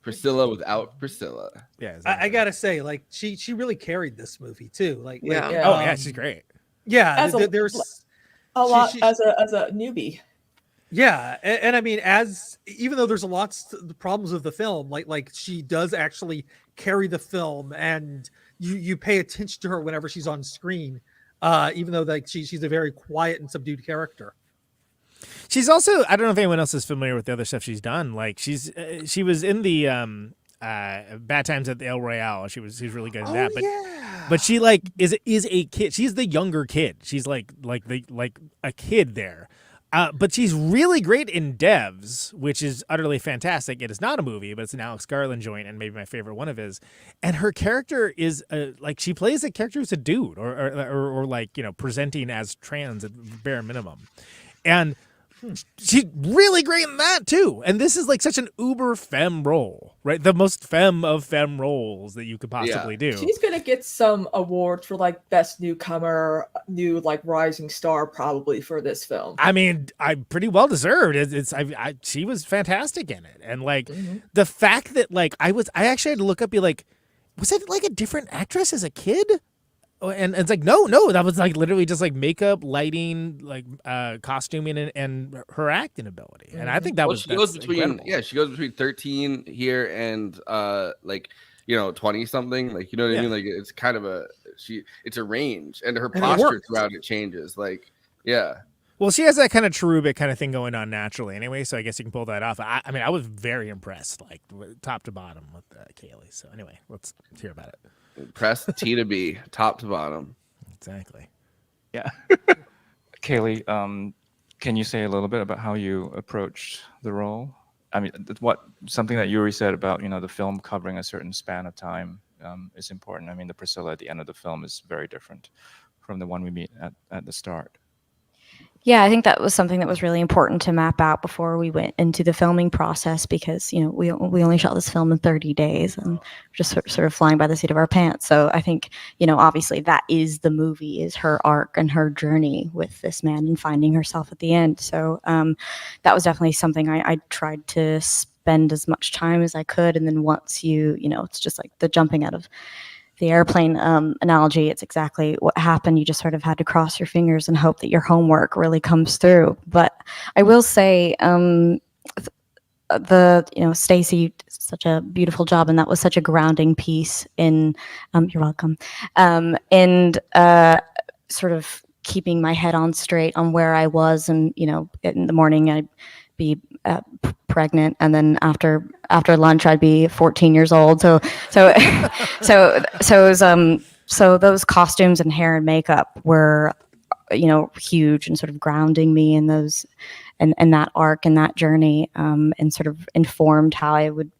Priscilla without Priscilla. Yeah, I gotta say, like, she really carried this movie too. Like, Yeah. Oh yeah, she's great. Yeah, As a- there's a lot she- as a newbie. Yeah, and I mean, even though there's a lot of the problems of the film, like she does actually carry the film, and you pay attention to her whenever she's on screen, even though like she's a very quiet and subdued character. She's also, I don't know if anyone else is familiar with the other stuff she's done. Like she was in the Bad Times at the El Royale. She's really good at that. But she like is a kid. She's the younger kid. She's like a kid there. But she's really great in Devs, which is utterly fantastic. It is not a movie, but it's an Alex Garland joint, and maybe my favorite one of his. And her character is like she plays a character who's a dude, or like presenting as trans at bare minimum, and she's really great in that too. And this is like such an uber femme role, right? The most femme of femme roles that you could possibly do. She's gonna get some awards for like best newcomer, new like rising star probably for this film. I mean, I'm pretty well deserved. She was fantastic in it, and like the fact that like I actually had to look up, be like, was it like a different actress as a kid? And it's like no, that was like literally just like makeup, lighting, like costuming, and her acting ability. And I think that was she goes that's between incredible. she goes between 13 here and like 20 something, like what I mean, like it's kind of it's a range, and her And it posture works. throughout it changes, like yeah. Well, she has that kind of cherubic kind of thing going on naturally anyway, so I guess you can pull that off. I mean, I was very impressed, like top to bottom with Cailee. So anyway, let's hear about it. Press T to B, top to bottom. Exactly. Yeah. Cailee, can you say a little bit about how you approached the role? I mean, something that Yuri said about, the film covering a certain span of time is important. I mean, the Priscilla at the end of the film is very different from the one we meet at the start. Yeah, I think that was something that was really important to map out before we went into the filming process because, we only shot this film in 30 days and just sort of flying by the seat of our pants. So I think, obviously that is the movie, is her arc and her journey with this man and finding herself at the end. So that was definitely something I tried to spend as much time as I could. And then once it's just like the jumping out of the airplane analogy, it's exactly what happened. You just sort of had to cross your fingers and hope that your homework really comes through. But I will say, Stacey did such a beautiful job, and that was such a grounding piece in. You're welcome. And sort of keeping my head on straight on where I was, and in the morning I'd be pregnant, and then after lunch I'd be 14 years old. So those costumes and hair and makeup were, huge and sort of grounding me in those, and that arc and that journey, and sort of informed how I would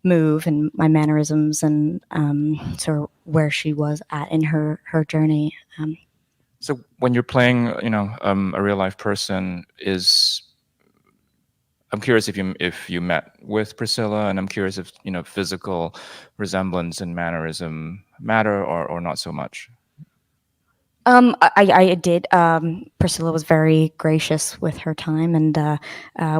move and my mannerisms and sort of where she was at in her journey. So when you're playing, a real life person, I'm curious if you met with Priscilla, and I'm curious if physical resemblance and mannerism matter or not so much. I did. Priscilla was very gracious with her time, and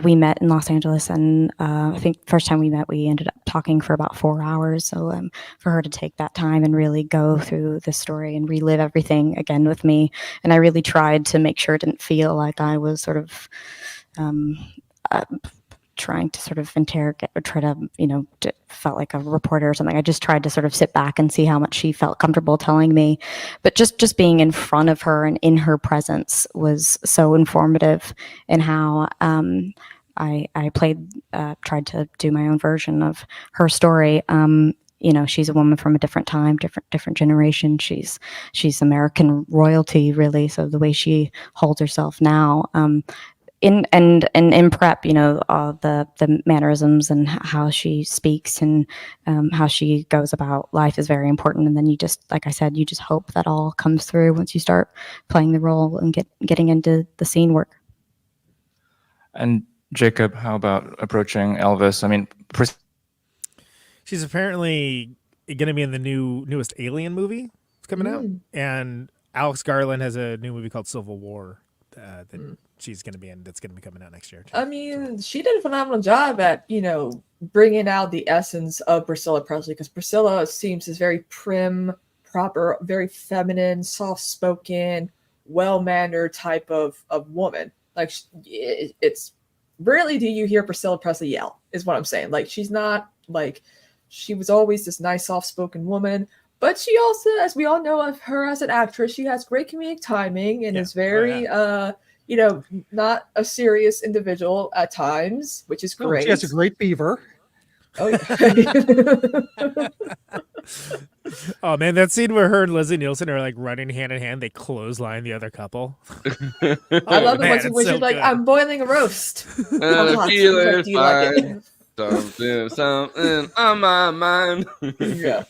we met in Los Angeles. And I think the first time we met, we ended up talking for about 4 hours. So for her to take that time and really go through the story and relive everything again with me, and I really tried to make sure it didn't feel like I was sort of trying to sort of interrogate or try to, felt like a reporter or something. I just tried to sort of sit back and see how much she felt comfortable telling me. But just being in front of her and in her presence was so informative in how I tried to do my own version of her story. She's a woman from a different time, different generation. She's American royalty, really. So the way she holds herself now, in prep, the mannerisms and how she speaks and how she goes about life is very important. And then you just, like I said, you just hope that all comes through once you start playing the role and getting into the scene work. And Jacob, how about approaching Elvis? I mean, she's apparently going to be in the newest Alien movie that's coming out, and Alex Garland has a new movie called Civil War that she's going to be in. That's going to be coming out next year too. I mean, she did a phenomenal job at bringing out the essence of Priscilla Presley, because Priscilla seems this very prim, proper, very feminine, soft-spoken, well-mannered type of woman. Like, it's rarely do you hear Priscilla Presley yell, is what I'm saying. Like, she's not like, she was always this nice, soft-spoken woman. But she also, as we all know of her as an actress, she has great comedic timing and is very, not a serious individual at times, which is great. She has a great beaver. Oh, yeah. Oh man, that scene where her and Leslie Nielsen are like running hand in hand, they clothesline the other couple. I love the ones where she's like, I'm boiling a roast. Something on my mind. Yeah.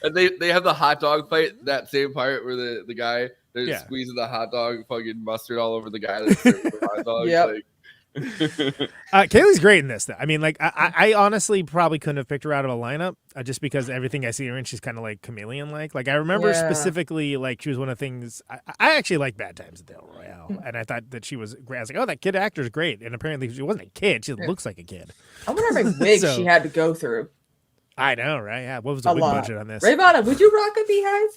And they have the hot dog fight, that same part where the guy they're squeezing the hot dog, fucking mustard all over the guy that's serving the hot dog. Yep. Cailee's great in this though. I mean, like I honestly probably couldn't have picked her out of a lineup just because everything I see her in, she's kind of like chameleon like. Like I remember specifically, like she was one of the things I actually like Bad Times at the El Royale, and I thought that she was great. I was like, oh, that kid actor's great, and apparently she wasn't a kid. She looks like a kid. I wonder how many wigs she had to go through. I know, right? Yeah. What was the wig budget on this? Rayyvana, would you rock a beehive?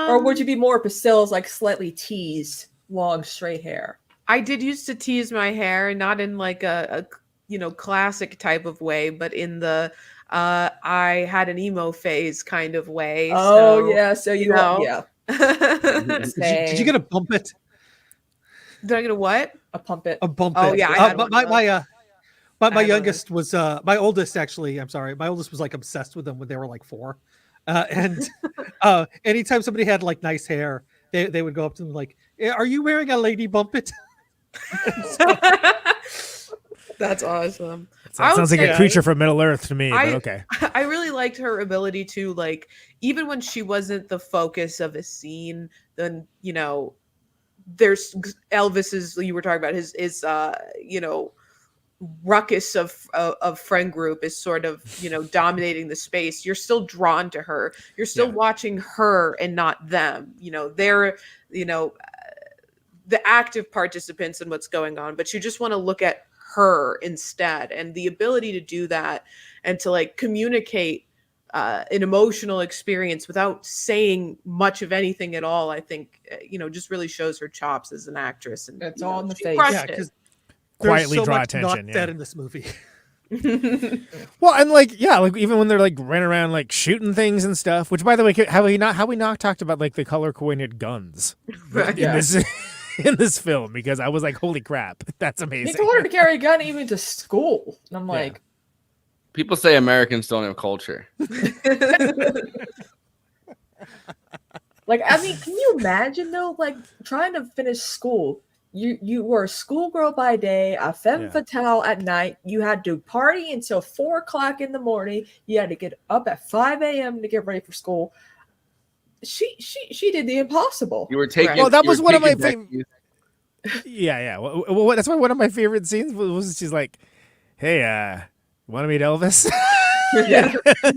Or would you be more Priscilla's, like slightly teased, long, straight hair? I did used to tease my hair, not in like a classic type of way, but in the I had an emo phase kind of way. Oh, yeah. So you know. Yeah. Did you get a bump it? Did I get a what? A pump it. A bump Oh it. yeah, I had but one of those. my had one of youngest was my oldest actually. I'm sorry, my oldest was like obsessed with them when they were like 4, and anytime somebody had like nice hair, they would go up to them like, "Are you wearing a lady bump it?" That's awesome. That sounds like a creature from Middle Earth to me, but okay. I really liked her ability to, like, even when she wasn't the focus of a scene, then, you know, there's Elvis's, you were talking about his you know, ruckus of friend group is sort of, you know, dominating the space. You're still drawn to her. You're still watching her and not them. You know, they're, you know, the active participants in what's going on, but you just want to look at her instead. And the ability to do that and to like communicate an emotional experience without saying much of anything at all, I think, you know, just really shows her chops as an actress. And it's all in the face. Yeah, because Quietly so draw much attention. Not said in this movie. Well, and like, yeah, like even when they're like running around like shooting things and stuff, which by the way, have we not talked about like the color coordinated guns in this film, because I was like, holy crap, that's He amazing. told her to carry a gun even to school. And I'm like, People say Americans don't have culture. like, I mean, can you imagine though, like trying to finish school? You were a schoolgirl by day, a femme fatale at night. You had to party until 4 o'clock in the morning. You had to get up at 5 a.m. to get ready for school. She did the impossible. You were taking. Well, that you was were one of my taking favorite. Yeah. Well, that's why one of my favorite scenes was she's like, "Hey, want to meet Elvis?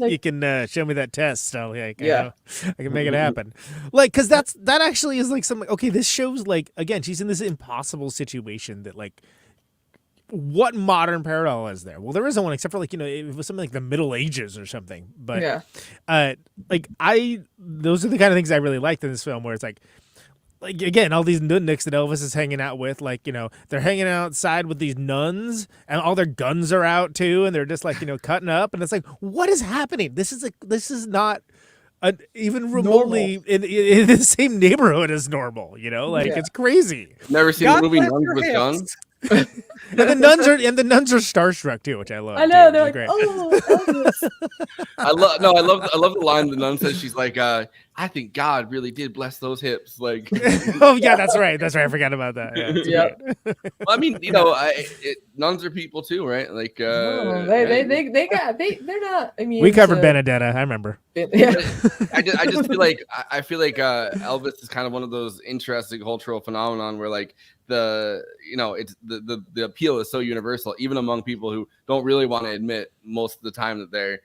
You can show me that test. I'll like, I can make it happen." Like, because that actually is like something. Okay, this shows like again, she's in this impossible situation that like, what modern parallel is there? Well, there isn't one except for like, you know, it was something like the Middle Ages or something. But like those are the kind of things I really liked in this film, where it's like again, all these nudniks that Elvis is hanging out with, like, you know, they're hanging outside with these nuns and all their guns are out too, and they're just like, you know, cutting up, and it's like, what is happening? This is not even remotely in the same neighborhood as normal, you know, like it's crazy. Never seen a movie Nuns with guns. And the nuns are starstruck too, which I love. I know, too. they're like, Great. oh, Elvis. I love the line the nun says. She's like, I think God really did bless those hips. Like, oh yeah, that's right. I forgot about that. Yeah. Well, I mean, you know, nuns are people too, right? Like, they're not. I mean, we covered Benedetta. I remember. I just feel like Elvis is kind of one of those interesting cultural phenomenon where like it's the appeal is so universal, even among people who don't really want to admit most of the time that they're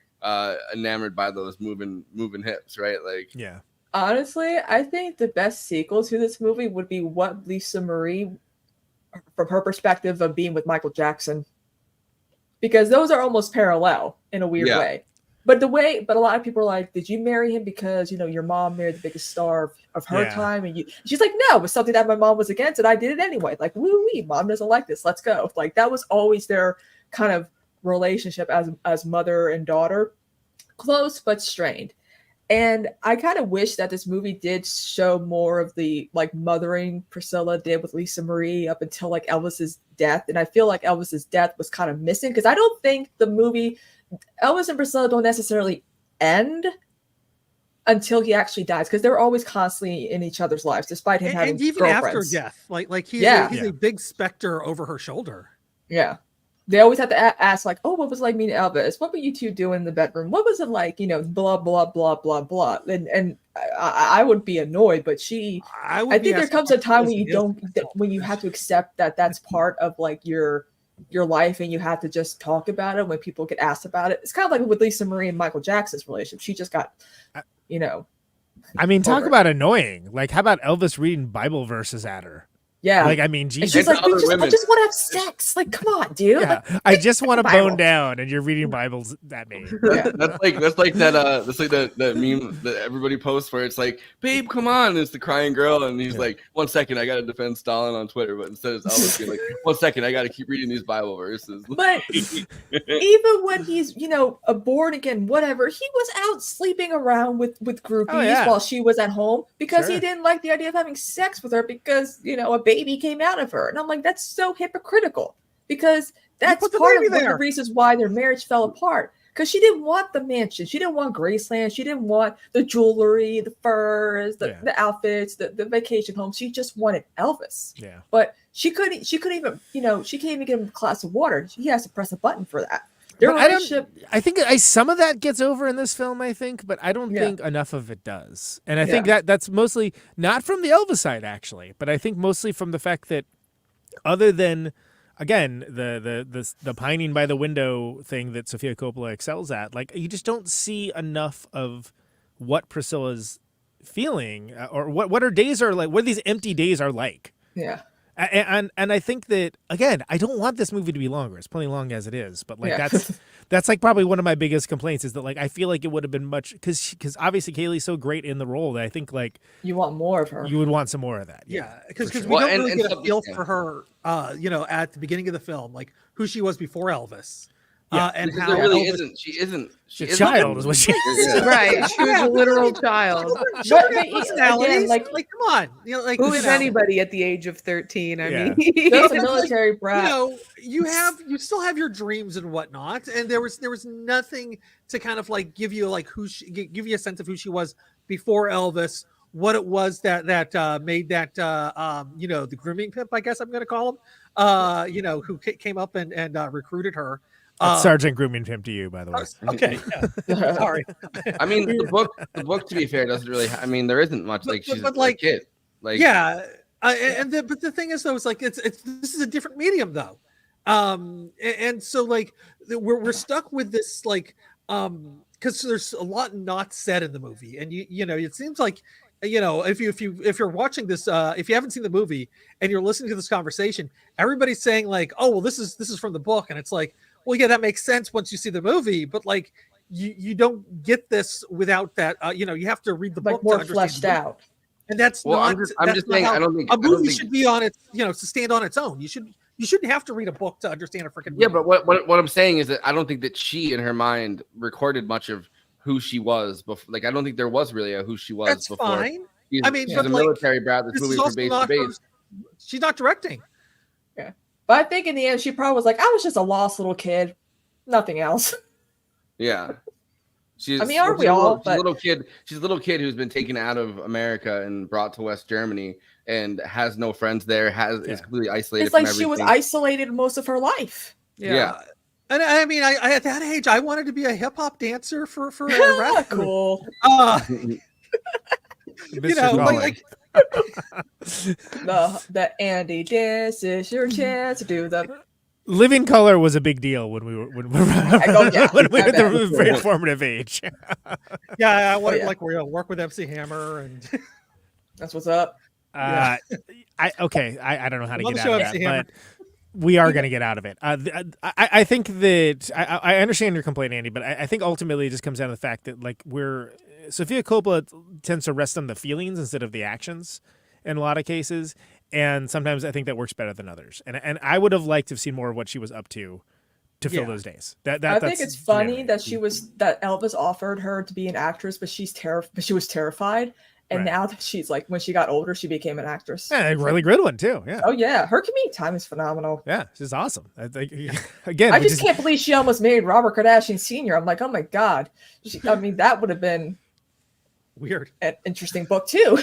enamored by those moving hips, right? Like, yeah. Honestly, I think the best sequel to this movie would be what Lisa Marie, from her perspective of being with Michael Jackson, because those are almost parallel in a weird way. But a lot of people are like, did you marry him because, you know, your mom married the biggest star of her time? And she's like, no, it was something that my mom was against, and I did it anyway. Like, woo-wee, mom doesn't like this. Let's go. Like, that was always their kind of relationship as mother and daughter, close but strained. And I kind of wish that this movie did show more of the like mothering Priscilla did with Lisa Marie up until like Elvis's death. And I feel like Elvis's death was kind of missing, because I don't think the movie Elvis and Priscilla don't necessarily end until he actually dies, because they're always constantly in each other's lives, despite him having and even girlfriends. after death, like he's a big specter over her shoulder. Yeah. They always have to ask, like, oh, what was it like meeting Elvis? What were you two doing in the bedroom? What was it like, you know, blah, blah, blah, blah, blah. And I would be annoyed, but I think there comes a time when you have to accept that that's part of like your life, and you have to just talk about it when people get asked about it. It's kind of like with Lisa Marie and Michael Jackson's relationship. She just got, you know. I mean, talk about annoying. Like, how about Elvis reading Bible verses at her? Yeah. Like, I mean, Jesus. And she's like, I just want to have sex. Like, come on, dude. Yeah. Like, I just want to Bible. bone down, and you're reading Bibles at me. That's like that meme that everybody posts where it's like, babe, come on. And it's the crying girl, and he's like, 1 second, I gotta defend Stalin on Twitter, but instead it's Elvis being like, 1 second, I gotta keep reading these Bible verses. But even when he's, you know, a born again, whatever, he was out sleeping around with groupies while she was at home, because he didn't like the idea of having sex with her, because, you know, a baby came out of her. And I'm like, that's so hypocritical, because that's put the part of baby one of there. the reasons why their marriage fell apart. Because she didn't want the mansion. She didn't want Graceland. She didn't want the jewelry, the furs, the outfits, the vacation home. She just wanted Elvis. Yeah. But she couldn't even, she can't even give him a glass of water. He has to press a button for that. Their But relationship. I think some of that gets over in this film, I think, but I don't think enough of it does. And I think that's mostly not from the Elvis side, actually, but I think mostly from the fact that other than, again, the pining by the window thing that Sofia Coppola excels at, like, you just don't see enough of what Priscilla's feeling or what her days are like, what these empty days are like. Yeah. And I think that, again, I don't want this movie to be longer. It's plenty long as it is, but like that's like probably one of my biggest complaints is that, like, I feel like it would have been much, because obviously Cailee's so great in the role that I think, like, you want more of her. You would want some more of that. Yeah, because sure. we don't really get a feel for her, at the beginning of the film, like who she was before Elvis. And how there really Elvis, she a child is what she is. Right, she was a literal child. Again, like come on, like who is anybody at the age of 13? I mean, There's a military brat. You still have your dreams and whatnot, and there was nothing to kind of like give you like give you a sense of who she was before Elvis, what it was that made that the grooming pimp, I guess I'm going to call him, who came up and recruited her. Sergeant Grooming Pimp to you, by the way. Okay, yeah. Sorry. I mean, the book, to be fair, doesn't really. There isn't much like she's a kid. Like, yeah, but the thing is, though, it's like it's this is a different medium, though, and so like we're stuck with this, like, because there's a lot not said in the movie, and it seems like, if you're watching this, if you haven't seen the movie and you're listening to this conversation, everybody's saying like, oh well, this is from the book, and it's like, well, yeah, that makes sense once you see the movie, but like you don't get this without that. You have to read the book more to understand fleshed out. And that's Well, not. I'm just saying, how I don't think a movie I don't think, should be on its, to stand on its own. You shouldn't have to read a book to understand a freaking movie. Yeah, but what I'm saying is that I don't think that she, in her mind, recorded much of who she was before. Like, I don't think there was really a who she was That's before. fine. She's, I mean, she's but a like, military brat that's this moving is from also base to not her- base. She's not directing. Yeah, but I think in the end, she probably was like, I was just a lost little kid, nothing else. Yeah. She's, I mean, aren't we she's a all? little, she's But a little kid. She's a little kid who's been taken out of America and brought to West Germany and has no friends there. Is completely isolated. it's like from she was everything. isolated most of her life. Yeah. And I mean, I at that age, I wanted to be a hip hop dancer for a rap group. Cool. Like the Andy dance is your chance to do the. Living Color was a big deal when we were when we were at the very formative age. Yeah, I want to work with MC Hammer, and that's what's up. I don't know how to Love get the show, out of MC that, Hammer. but we are going to get out of it. I think that I understand your complaint, Andy, but I think ultimately it just comes down to the fact that, like, Sofia Coppola tends to rest on the feelings instead of the actions in a lot of cases, and sometimes I think that works better than others. And I would have liked to have seen more of what she was up to fill those days. I think it's funny that that Elvis offered her to be an actress, but she was terrified. And now that she's like, when she got older, she became an actress. Yeah, a really good one too. Yeah. Oh yeah, her comedic time is phenomenal. Yeah, she's awesome. I think, again, I just can't believe she almost married Robert Kardashian Sr. I'm like, oh my god. I mean, that would have been weird. An interesting book too.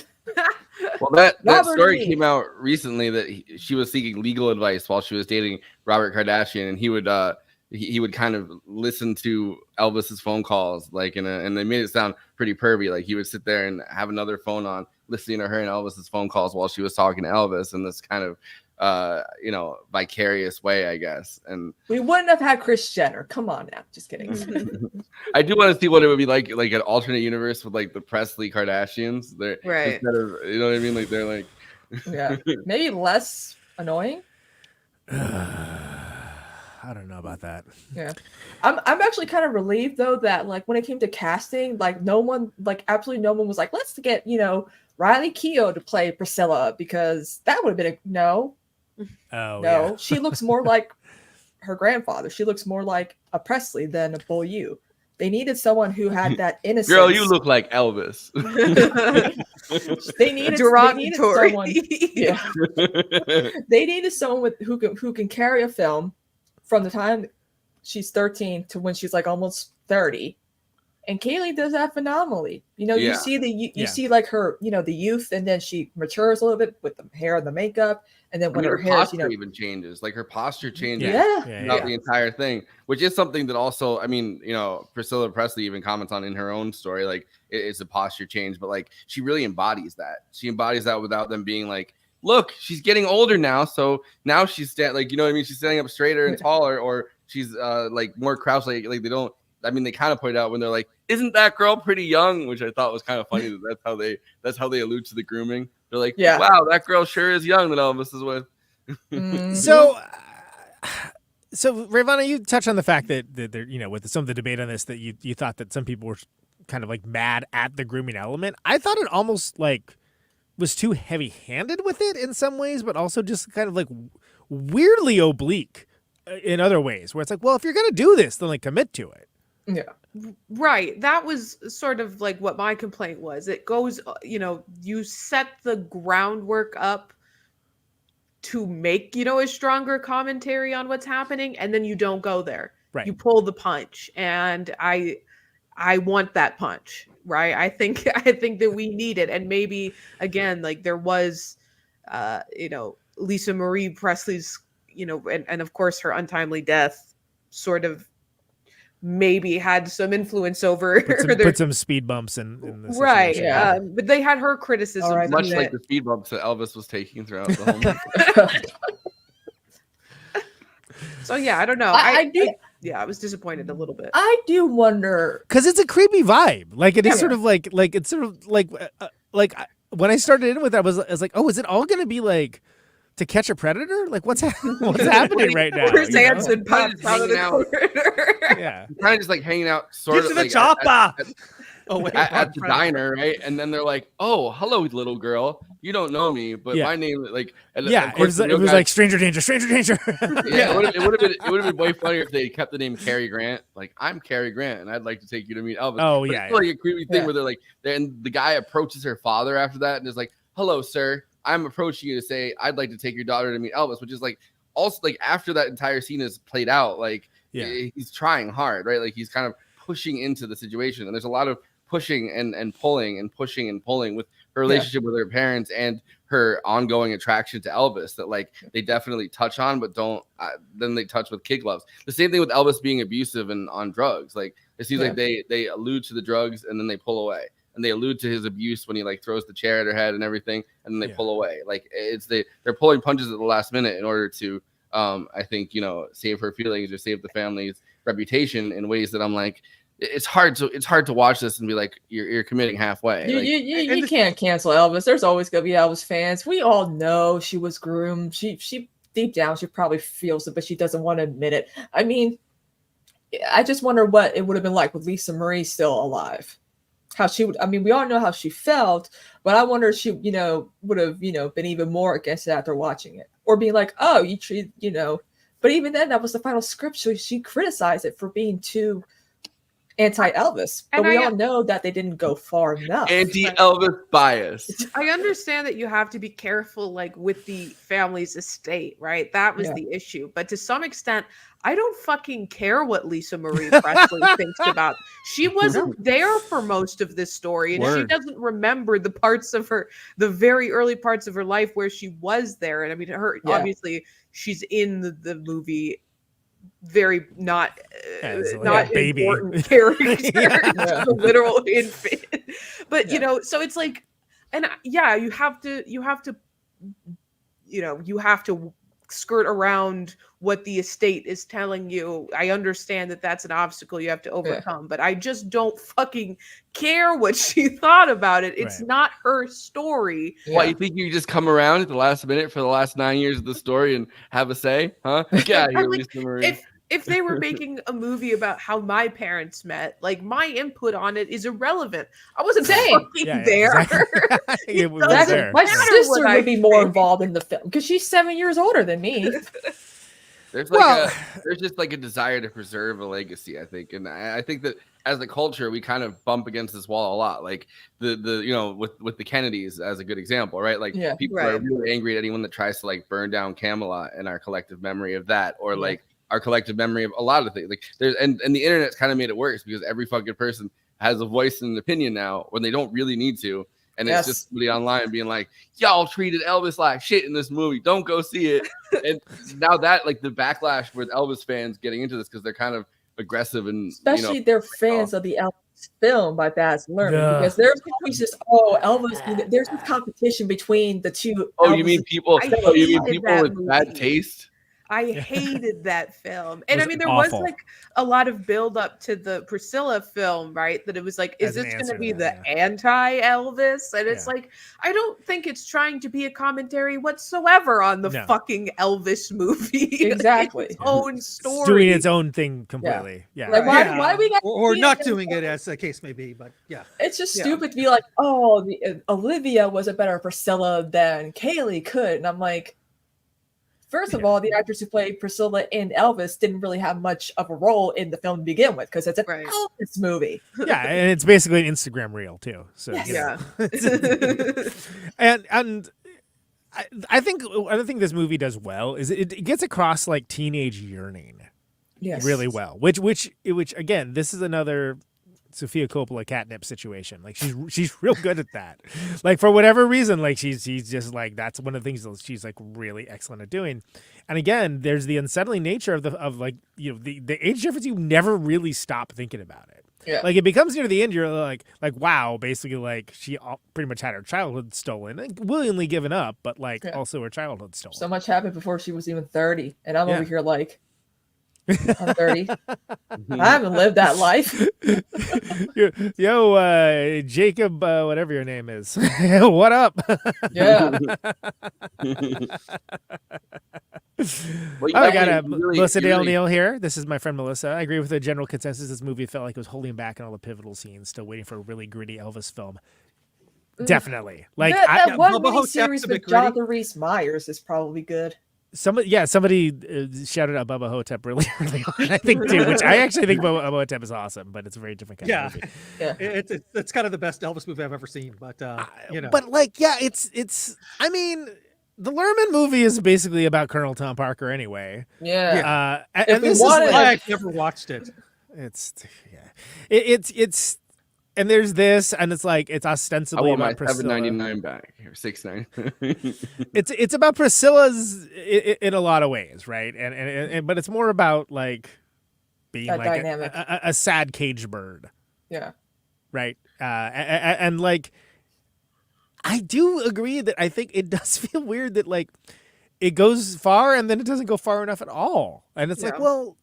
Well, that Robert story Lee. came out recently that she was seeking legal advice while she was dating Robert Kardashian, and he would kind of listen to Elvis's phone calls, like and they made it sound pretty pervy. Like he would sit there and have another phone on, listening to her and Elvis's phone calls while she was talking to Elvis, in this kind of vicarious way, I guess. And We wouldn't have had Kris Jenner. Come on now, just kidding. I do want to see what it would be like an alternate universe with like the Presley Kardashians. They're Right. instead of, you know what I mean? Like they're like, Yeah, maybe less annoying. I don't know about that. Yeah, I'm actually kind of relieved though that, like, when it came to casting, like absolutely no one was like, let's get Riley Keough to play Priscilla, because that would have been no. Oh no, yeah. She looks more like her grandfather. She looks more like a Presley than a Beaulieu. They needed someone who had that innocence. girl, you look like Elvis. They needed Derogatory. someone. Yeah, they needed someone who can carry a film from the time she's 13 to when she's like almost 30. And Cailee does that phenomenally. You Yeah. see you see like her, the youth, and then she matures a little bit with the hair and the makeup, and then when her hair is, posture even changes, like her posture changes Yeah. throughout the entire thing, which is something that also, I mean, Priscilla Presley even comments on in her own story, like it's a posture change, but like she really embodies that. She embodies that without them being like, look, she's getting older now, so now she's like, you know what I mean? She's standing up straighter and taller, or she's like more crouched, like they don't. I mean, they kind of point out when they're like, "Isn't that girl pretty young?" Which I thought was kind of funny. That's how they allude to the grooming. They're like, "Wow, that girl sure is young that Elvis is with." So Rayyvana, you touched on the fact that there, with some of the debate on this, that you thought that some people were kind of like mad at the grooming element. I thought it almost like was too heavy-handed with it in some ways, but also just kind of like weirdly oblique in other ways, where it's like, well, if you're gonna do this, then like commit to it. Yeah. Right. That was sort of like what my complaint was. It goes, you set the groundwork up to make, a stronger commentary on what's happening, and then you don't go there. Right. You pull the punch, and I want that punch, right? I think that we need it. And maybe again, like there was Lisa Marie Presley's, and of course her untimely death sort of maybe had some influence over put some speed bumps in the situation. Right. Yeah. But they had her criticism. Much like the speed bumps that Elvis was taking throughout the whole movie. So yeah, I don't know. I was disappointed a little bit. I do wonder, because it's a creepy vibe. Like it is sort of like it's sort of like when I started in with that, I was like, oh, is it all going to be like To Catch a Predator? Like what's happening right now? Where's Anson popped out of the corner? Yeah, kind of just like hanging out, sort Get of to the like chopper. at the diner, right? And then they're like, "Oh, hello, little girl. You don't know me, but my name, like, and of course, it was like stranger danger, stranger danger." Yeah, it would have been way funnier if they kept the name Cary Grant. Like, I'm Cary Grant, and I'd like to take you to meet Elvis. Oh, But yeah, it's like a creepy thing where they're like, and the guy approaches her father after that, and is like, "Hello, sir. I'm approaching you to say I'd like to take your daughter to meet Elvis," which is like also like after that entire scene is played out, like he's trying hard, right? Like he's kind of pushing into the situation, and there's a lot of pushing and pulling and pushing and pulling with her relationship with her parents and her ongoing attraction to Elvis that like they definitely touch on, but don't then they touch with kid gloves. The same thing with Elvis being abusive and on drugs. Like it seems like they allude to the drugs and then they pull away. And they allude to his abuse when he like throws the chair at her head and everything, and then they pull away. Like they're pulling punches at the last minute in order to, I think, save her feelings or save the family's reputation in ways that I'm like, it's hard to watch this and be like, you're committing halfway. You can't cancel Elvis. There's always gonna be Elvis fans. We all know she was groomed. She deep down she probably feels it, but she doesn't want to admit it. I mean, I just wonder what it would have been like with Lisa Marie still alive. How she would, I mean, we all know how she felt, but I wonder if she, would have, been even more against it after watching it, or being like, oh, you treat, but even then, that was the final script. So she criticized it for being too anti-Elvis, but we all know that they didn't go far enough. Anti-Elvis bias. I understand that you have to be careful, like with the family's estate, right? That was the issue. But to some extent, I don't fucking care what Lisa Marie Presley thinks about. She wasn't there for most of this story, and she doesn't remember the very early parts of her life where she was there. And I mean, obviously she's in the movie. Very not baby important character, a literal infant. But so it's like, and you have to skirt around what the estate is telling you. I understand that that's an obstacle you have to overcome, but I just don't fucking care what she thought about it. It's not her story. What, you think you just come around at the last minute for the last 9 years of the story and have a say? Huh? Yeah, Lisa Marie. If they were making a movie about how my parents met, like my input on it is irrelevant. I wasn't fucking there. Exactly. My sister would be more involved in the film because she's 7 years older than me. There's there's just like a desire to preserve a legacy, I think, and I think that as a culture we kind of bump against this wall a lot. Like the with the Kennedys as a good example, right? Like people are really angry at anyone that tries to like burn down Camelot and our collective memory of that, or like our collective memory of a lot of things. Like there's and the internet's kind of made it worse because every fucking person has a voice and an opinion now when they don't really need to. And it's just somebody online being like, y'all treated Elvis like shit in this movie. Don't go see it. And now that like the backlash with Elvis fans getting into this because they're kind of aggressive and especially they're fans of the Elvis film by Baz Luhrmann because there's always just Elvis. There's this competition between the two. Oh, you mean people? You mean people with bad taste? I hated that film. And I mean, there was like a lot of build up to the Priscilla film, right? That it was like, is this going to be the anti Elvis? And it's like, I don't think it's trying to be a commentary whatsoever on the fucking Elvis movie. Exactly. It's its own story. It's doing its own thing completely. Yeah. Like, why we got or not doing it as the case may be, but yeah. It's just stupid to be like, Olivia was a better Priscilla than Cailee could. And I'm like, first of all, the actress who played Priscilla in Elvis didn't really have much of a role in the film to begin with because it's an Elvis movie. Yeah, and it's basically an Instagram reel too. So and I think other thing this movie does well is it gets across like teenage yearning, really well. Which again, this is another Sofia Coppola catnip situation. Like she's real good at that. Like for whatever reason, like she's just like that's one of the things that she's like really excellent at doing. And again, there's the unsettling nature of like the age difference. You never really stop thinking about it. Yeah. Like it becomes near the end, you're like wow, basically like she pretty much had her childhood stolen, like, willingly given up, but like also her childhood stolen. So much happened before she was even 30, and I'm over here like. I'm 30. I haven't lived that life. Yo, Jacob, whatever your name is. What up? Yeah. I got Melissa Dale Neal here. This is my friend Melissa. I agree with the general consensus. This movie felt like it was holding back on all the pivotal scenes, still waiting for a really gritty Elvis film. Definitely. Like that one miniseries with Jonathan Rhys Meyers is probably good. Somebody shouted out Bubba Hotep really early on, I think too, which I actually think Bubba Hotep is awesome, but it's a very different kind of movie. Yeah, it's kind of the best Elvis movie I've ever seen, but but like, it's. I mean, the Luhrmann movie is basically about Colonel Tom Parker anyway. Yeah. And this is like, I never watched it. It's. And there's this, and it's like it's ostensibly about Priscilla. $7.99 back or $6.99. It's about Priscilla's in a lot of ways, right? And but it's more about like being that like dynamic. a sad cage bird. Yeah. Right. And like I do agree that I think it does feel weird that like it goes far and then it doesn't go far enough at all, and it's like, well,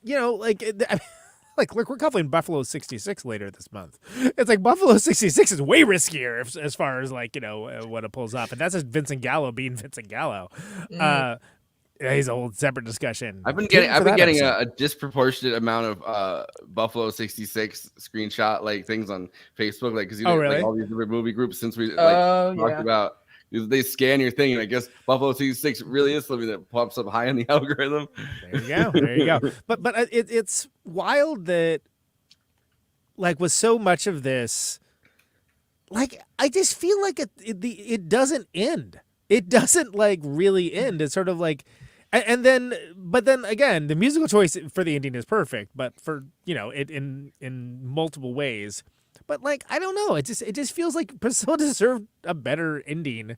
like. Like, look, we're covering Buffalo 66 later this month. It's like Buffalo 66 is way riskier as far as like, what it pulls off. And that's just Vincent Gallo being Vincent Gallo. He's a whole separate discussion. I've been getting a disproportionate amount of Buffalo 66 screenshot like things on Facebook, like because really? Like all these different movie groups since we talked about. They scan your thing, and I guess Buffalo 66 really is something that pops up high in the algorithm. There you go. But it's wild that, like, with so much of this, like, I just feel like it doesn't end. It doesn't like really end. It's sort of like, but then again, the musical choice for the ending is perfect, but for it in multiple ways. But like, I don't know. It just feels like Priscilla deserved a better ending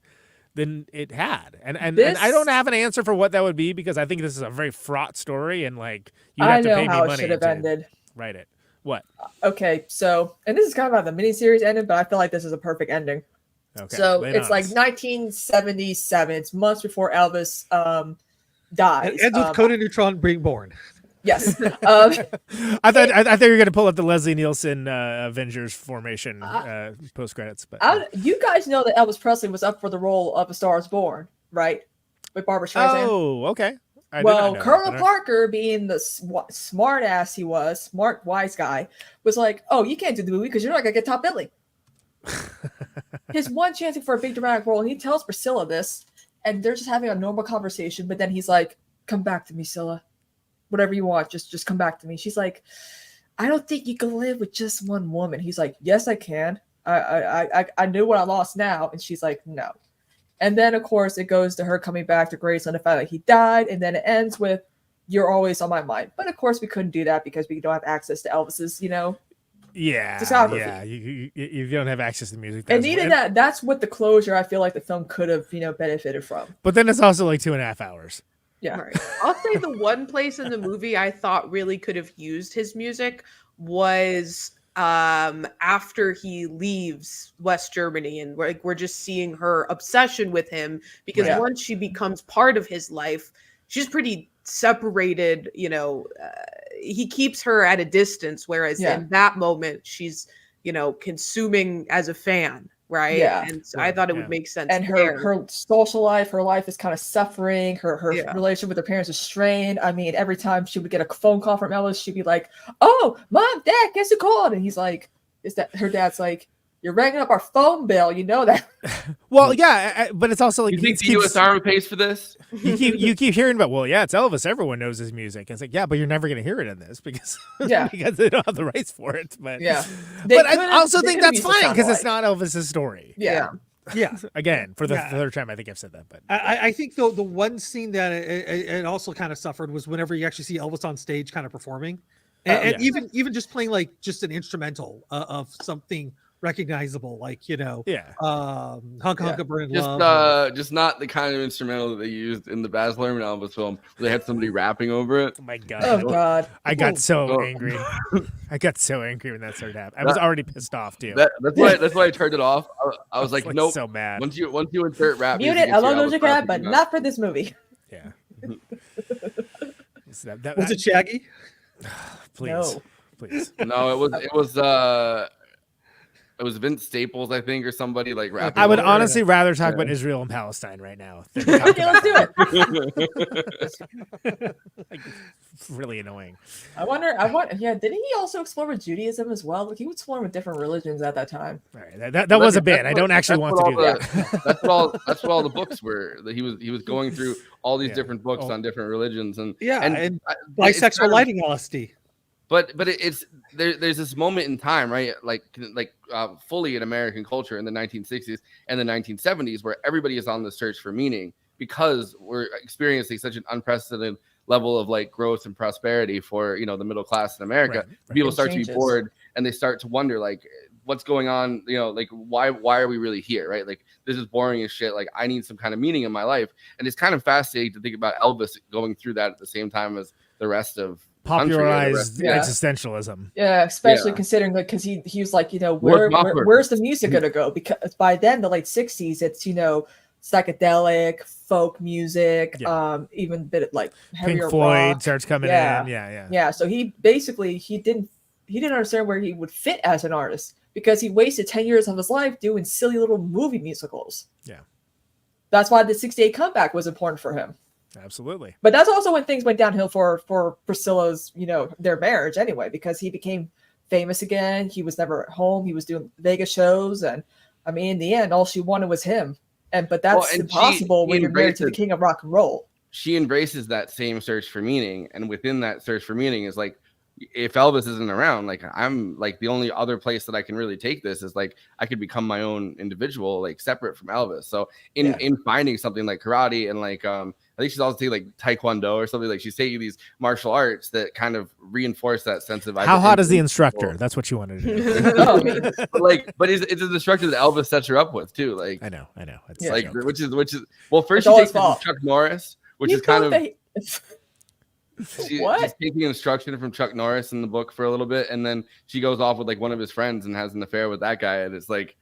than it had. And I don't have an answer for what that would be because I think this is a very fraught story and like you have to pay me money. I know how it should have ended. Write it. What? Okay, so and this is kind of how the miniseries ended, but I feel like this is a perfect ending. Okay. So it's like 1977. It's months before Elvis dies. It ends with Conan Neutron being born. Yes. I thought you were going to pull up the Leslie Nielsen Avengers formation post credits, but you guys know that Elvis Presley was up for the role of A Star Is Born, right? With Barbara Streisand. Oh, okay. Well, Colonel Parker, being the smart ass he was, smart wise guy, was like, "Oh, you can't do the movie because you're not going to get top billing." His one chance for a big dramatic role, and he tells Priscilla this, and they're just having a normal conversation. But then he's like, come back to me, Scylla. Whatever you want, just come back to me. She's like, I don't think you can live with just one woman. He's like, yes, I can. I knew what I lost now. And she's like, no. And then, of course, it goes to her coming back to Graceland, the fact that he died. And then it ends with, you're always on my mind. But, of course, we couldn't do that because we don't have access to Elvis's, discography. Yeah. You don't have access to music. And even that's what the closure I feel like the film could have, benefited from. But then it's also like 2.5 hours. Yeah. Right. I'll say the one place in the movie I thought really could have used his music was after he leaves West Germany, and we're just seeing her obsession with him, because once she becomes part of his life, she's pretty separated. He keeps her at a distance, whereas in that moment she's consuming as a fan. Right. Yeah. And so I thought it would make sense. And her social life, her life is kind of suffering. Her relationship with her parents is strained. I mean, every time she would get a phone call from Elvis, she'd be like, "Oh, Mom, Dad, guess who called?" And he's like, "Is that?" Her dad's like, "You're ringing up our phone bill. You know that." Well, yeah, but it's also like, you think the U.S. Army pays for this? You keep hearing about, well, yeah, it's Elvis. Everyone knows his music. It's like, yeah, but you're never going to hear it in this because because they don't have the rights for it. But but I also think that's fine because it's not Elvis's story. Yeah. Yeah. Again, for the third time, I think I've said that. But I think the one scene that it also kind of suffered was whenever you actually see Elvis on stage kind of performing, and even just playing like just an instrumental of something recognizable, like Hunk Hunka Burning Love. Just not the kind of instrumental that they used in the Baz Luhrmann Elvis film where they had somebody rapping over it. Oh my god. Oh god. I got so angry. I got so angry when that started happening. I was already pissed off too. That's why I turned it off. I was like, nope. So mad. Once you insert rap Mute music, it. I love Doja Cat, but not for this movie. Yeah. Was it Shaggy? Please. No. Please. No, it was Vince Staples, I think, or somebody like rapping. I would over honestly it. rather talk about Israel and Palestine right now. Okay, let's do it. Like, really annoying. I wonder. Yeah, didn't he also explore with Judaism as well? Like he was exploring with different religions at that time. All right, that was a bit. I don't actually want to do that. That's what all the books were. That he was going through all these different books on different religions and bisexual lighting LSD. But there's this moment in time, right? Like fully in American culture in the 1960s and the 1970s, where everybody is on the search for meaning because we're experiencing such an unprecedented level of like growth and prosperity for the middle class in America. Right. People start to be bored and they start to wonder like what's going on. Like why are we really here, right? Like this is boring as shit. Like I need some kind of meaning in my life, and it's kind of fascinating to think about Elvis going through that at the same time as the rest of popularized existentialism. Yeah, especially considering because he was like, where's the music gonna go? Because by then, the late 60s, it's psychedelic, folk music, even a bit of like heavier Pink Floyd rock. starts coming in. Yeah. So he basically he didn't understand where he would fit as an artist because he wasted 10 years of his life doing silly little movie musicals. Yeah. That's why the 68 comeback was important for him. Absolutely. But that's also when things went downhill for Priscilla's, their marriage anyway, because he became famous again. He was never at home. He was doing Vegas shows. And I mean, in the end, all she wanted was him. But that's impossible when you're married to the king of rock and roll. She embraces that same search for meaning. And within that search for meaning is like, if Elvis isn't around, like I'm like the only other place that I can really take this is like I could become my own individual, like separate from Elvis. So in finding something like karate and like I think she's also taking like taekwondo or something, like she's taking these martial arts that kind of reinforce that sense of how hot is the instructor? That's what you wanted to do. But it's an instructor that Elvis sets her up with too. Like I know. It's like which is well, first she takes it from Chuck Norris, which is kind of she's taking instruction from Chuck Norris in the book for a little bit, and then she goes off with like one of his friends and has an affair with that guy, and it's like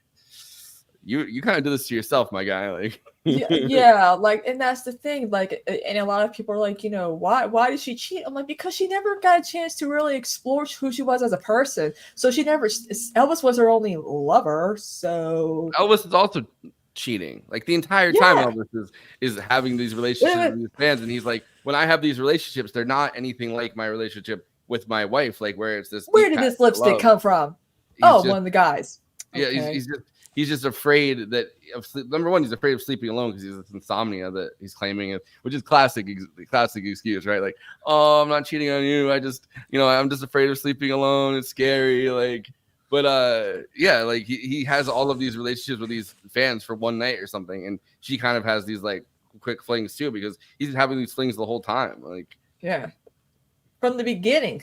you kind of do this to yourself, my guy. Like and that's the thing. Like, and a lot of people are like, why did she cheat? I'm like, because she never got a chance to really explore who she was as a person. So Elvis was her only lover. So Elvis is also cheating like the entire time. Elvis is having these relationships with his fans, and he's like, when I have these relationships, they're not anything like my relationship with my wife, like where it's this where did this lipstick come from? One of the guys. He's just he's just afraid that number one, he's afraid of sleeping alone because he has this insomnia that he's claiming, which is classic excuse, right? Like, oh, I'm not cheating on you. I'm just afraid of sleeping alone. It's scary. Like, but yeah, like he has all of these relationships with these fans for one night or something, and she kind of has these like quick flings too because he's having these flings the whole time. Like, yeah, from the beginning.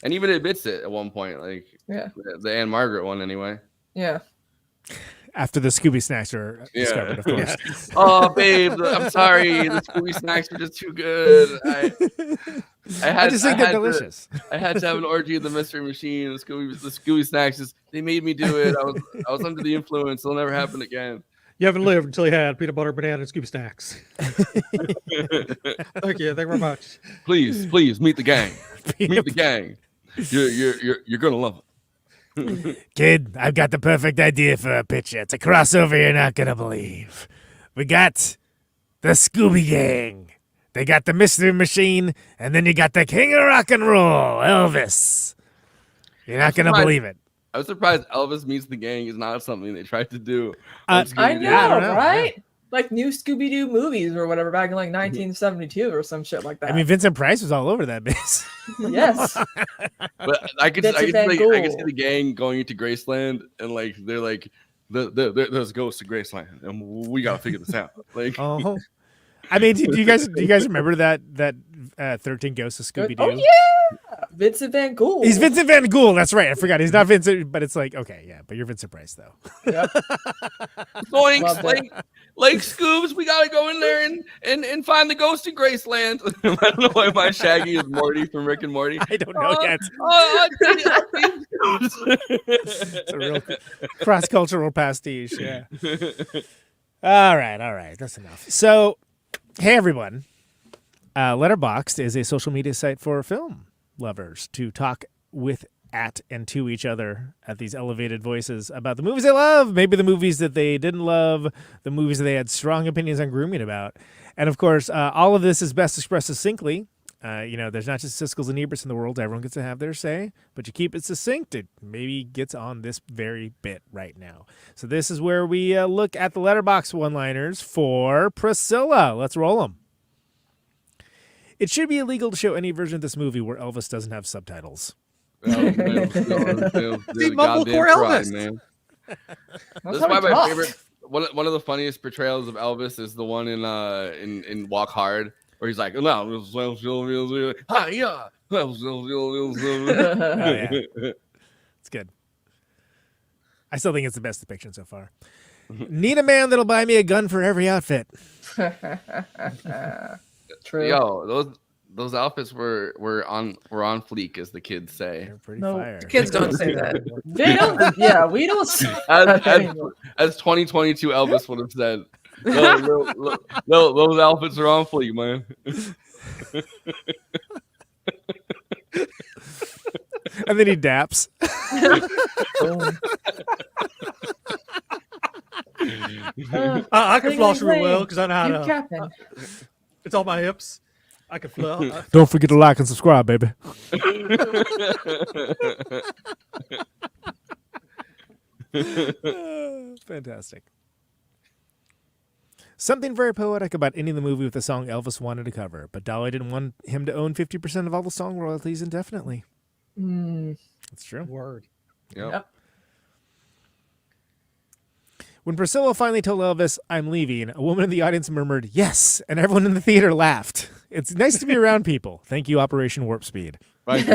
And even admits it at one point, like the Anne Margaret one anyway. Yeah. After the Scooby snacks are discovered, of course. Oh, babe, I'm sorry. The Scooby snacks are just too good. I just think they're delicious. I had to have an orgy in the Mystery Machine. The Scooby snacks they made me do it. I was under the influence. It'll never happen again. You haven't lived until you had peanut butter, banana, and Scooby snacks. Thank you very much. Please meet the gang. Meet the gang. You're gonna love it. Kid, I've got the perfect idea for a picture. It's a crossover you're not gonna believe. We got the Scooby Gang. They got the Mystery Machine, and then you got the King of Rock and Roll, Elvis. You're not gonna believe it. I was surprised Elvis meets the gang is not something they tried to do. I know, right? Yeah. Like new Scooby-Doo movies or whatever back in like 1972 or some shit like that. I mean, Vincent Price was all over that bitch. Yes. But I could see the gang going into Graceland and like they're like there's ghosts of Graceland and we gotta figure this out. Like, I mean, do you guys remember that 13 Ghosts of Scooby-Doo? Oh yeah, Vincent Van Gogh. He's Vincent Van Gogh. That's right. I forgot. He's not Vincent, but it's like okay, yeah. But you're Vincent Price though. Yep. Like Scoobs, we gotta go in there and find the ghost of Graceland. I don't know why my Shaggy is Morty from Rick and Morty. I don't know yet. It's a real cross-cultural pastiche. Yeah. All right. That's enough. So, hey everyone. Letterboxd is a social media site for film lovers to talk with, at, and to each other at these elevated voices about the movies they love, maybe the movies that they didn't love, the movies that they had strong opinions on grooming about. And of course, all of this is best expressed succinctly. There's not just Siskel's and Eberts in the world. Everyone gets to have their say, but you keep it succinct. It maybe gets on this very bit right now. So this is where we look at the Letterboxd one-liners for Priscilla. Let's roll them. It should be illegal to show any version of this movie where Elvis doesn't have subtitles. See, Mumblecore Elvis. Man. That's why my favorite. One of the funniest portrayals of Elvis is the one in Walk Hard, where he's like, "No, it's good." I still think it's the best depiction so far. Need a man that'll buy me a gun for every outfit. True. Yo, those outfits were on fleek, as the kids say. They're pretty fire. The kids don't say that. They don't. Yeah, we don't. Say as 2022 Elvis would have said, those outfits are on fleek, man. And then he daps. I can floss real well because I know how You to. capping. It's on my hips. I can floss. Don't forget to like and subscribe, baby. Fantastic. Something very poetic about ending the movie with a song Elvis wanted to cover, but Dolly didn't want him to own 50% of all the song royalties indefinitely. That's true. Word. Yep. When Priscilla finally told Elvis, "I'm leaving," a woman in the audience murmured, "Yes," and everyone in the theater laughed. It's nice to be around people. Thank you, Operation Warp Speed. Thank you,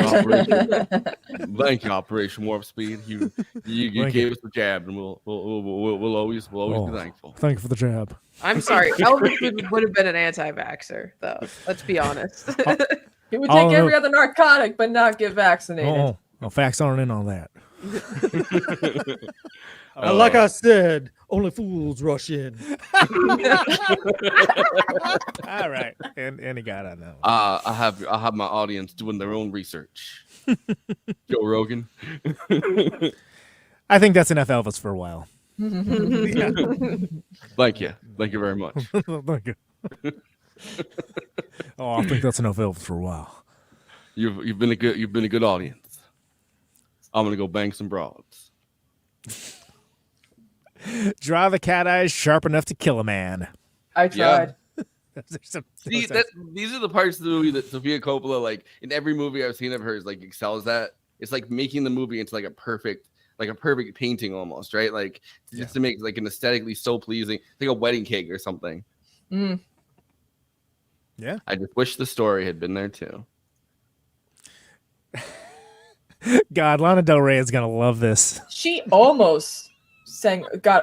Operation Warp Speed. You gave us the jab, and we'll always be thankful. Thank you for the jab. I'm sorry. Elvis would have been an anti-vaxxer, though. Let's be honest. He would take every other narcotic, but not get vaccinated. Facts aren't in on that. Like I said, only fools rush in. All right, and he got on that one. I have my audience doing their own research. Joe Rogan. I think that's enough Elvis for a while. Yeah. Thank you very much. Thank you. I think that's enough Elvis for a while. You've been a good audience. I'm gonna go bang some broads. Draw the cat eyes sharp enough to kill a man. I tried. See, these are the parts of the movie that Sofia Coppola, like in every movie I've seen of hers, like excels at. It's like making the movie into like a perfect painting almost, right? Like just to make like an aesthetically so pleasing, like a wedding cake or something. Mm. Yeah. I just wish the story had been there too. God, Lana Del Rey is gonna love this. She almost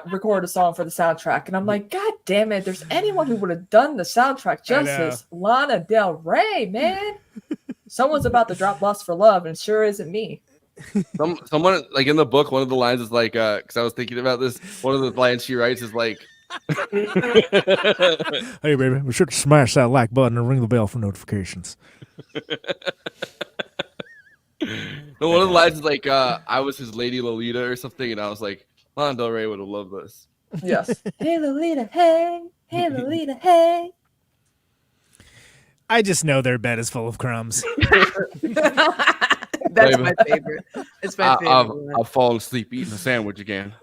recorded a song for the soundtrack, and I'm like, God damn it! There's anyone who would have done the soundtrack justice? Lana Del Rey, man. Someone's about to drop "Lust for Love," and it sure isn't me. Someone like in the book, one of the lines is like, because I was thinking about this. One of the lines she writes is like, "Hey, baby, be sure to smash that like button and ring the bell for notifications." No, one of the lines is like, I was his Lady Lolita or something, and I was like, Lana Del Rey would have loved this. Yes. Hey Lolita, hey, hey Lolita, hey. I just know their bed is full of crumbs. That's my favorite. It's my favorite. I've fallen asleep eating a sandwich again.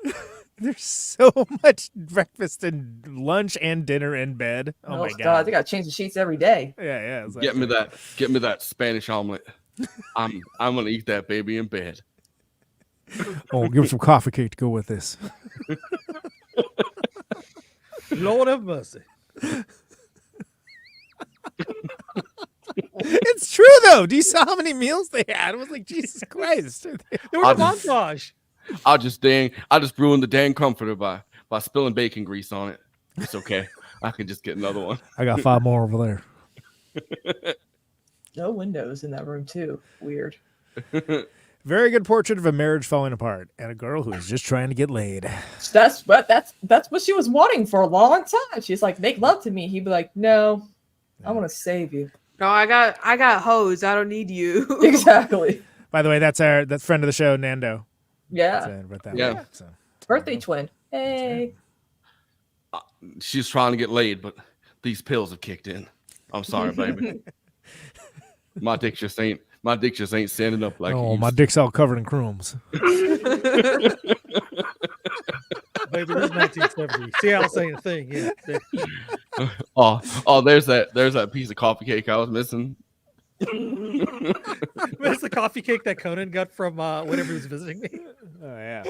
There's so much breakfast and lunch and dinner in bed. Oh my God. They gotta change the sheets every day. Yeah. Like, get me that Spanish omelet. I'm gonna eat that baby in bed. Oh, give some coffee cake to go with this. Lord have mercy. It's true though. Do you saw how many meals they had? It was like, Jesus Christ. There was a montage. I just ruined the dang comforter by spilling bacon grease on it. It's okay. I can just get another one. I got 5 more over there. No windows in that room too. Weird. Very good portrait of a marriage falling apart and a girl who is just trying to get laid. That's what she was wanting for a long time. She's like, make love to me. He'd be like, no, I want to save you. No, I got hose. I don't need you. Exactly. By the way, that's friend of the show, Nando. Yeah. Yeah. So. Birthday twin. Hey. She's trying to get laid, but these pills have kicked in. I'm sorry, baby. My dick just ain't standing up like. Oh, my dick's all covered in crumbs. Baby, this is 1970. See, I was saying a thing. Yeah. Oh, there's that piece of coffee cake I was missing. Where's the coffee cake that Conan got from whenever he was visiting me? Oh yeah,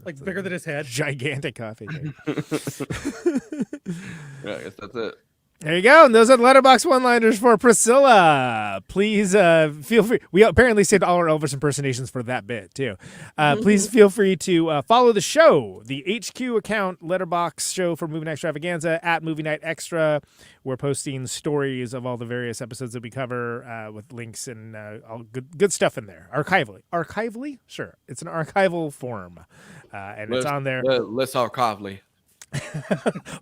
like bigger than his head. Gigantic coffee cake. Yeah, I guess that's it. There you go. And those are the Letterboxd one-liners for Priscilla. Please feel free. We apparently saved all our Elvis impersonations for that bit, too. Please feel free to follow the show, the HQ account, Letterboxd show for Movie Night Extravaganza, at Movie Night Extra. We're posting stories of all the various episodes that we cover with links and all good stuff in there. Archivally? Sure. It's an archival form. And it's on there. Less archivally.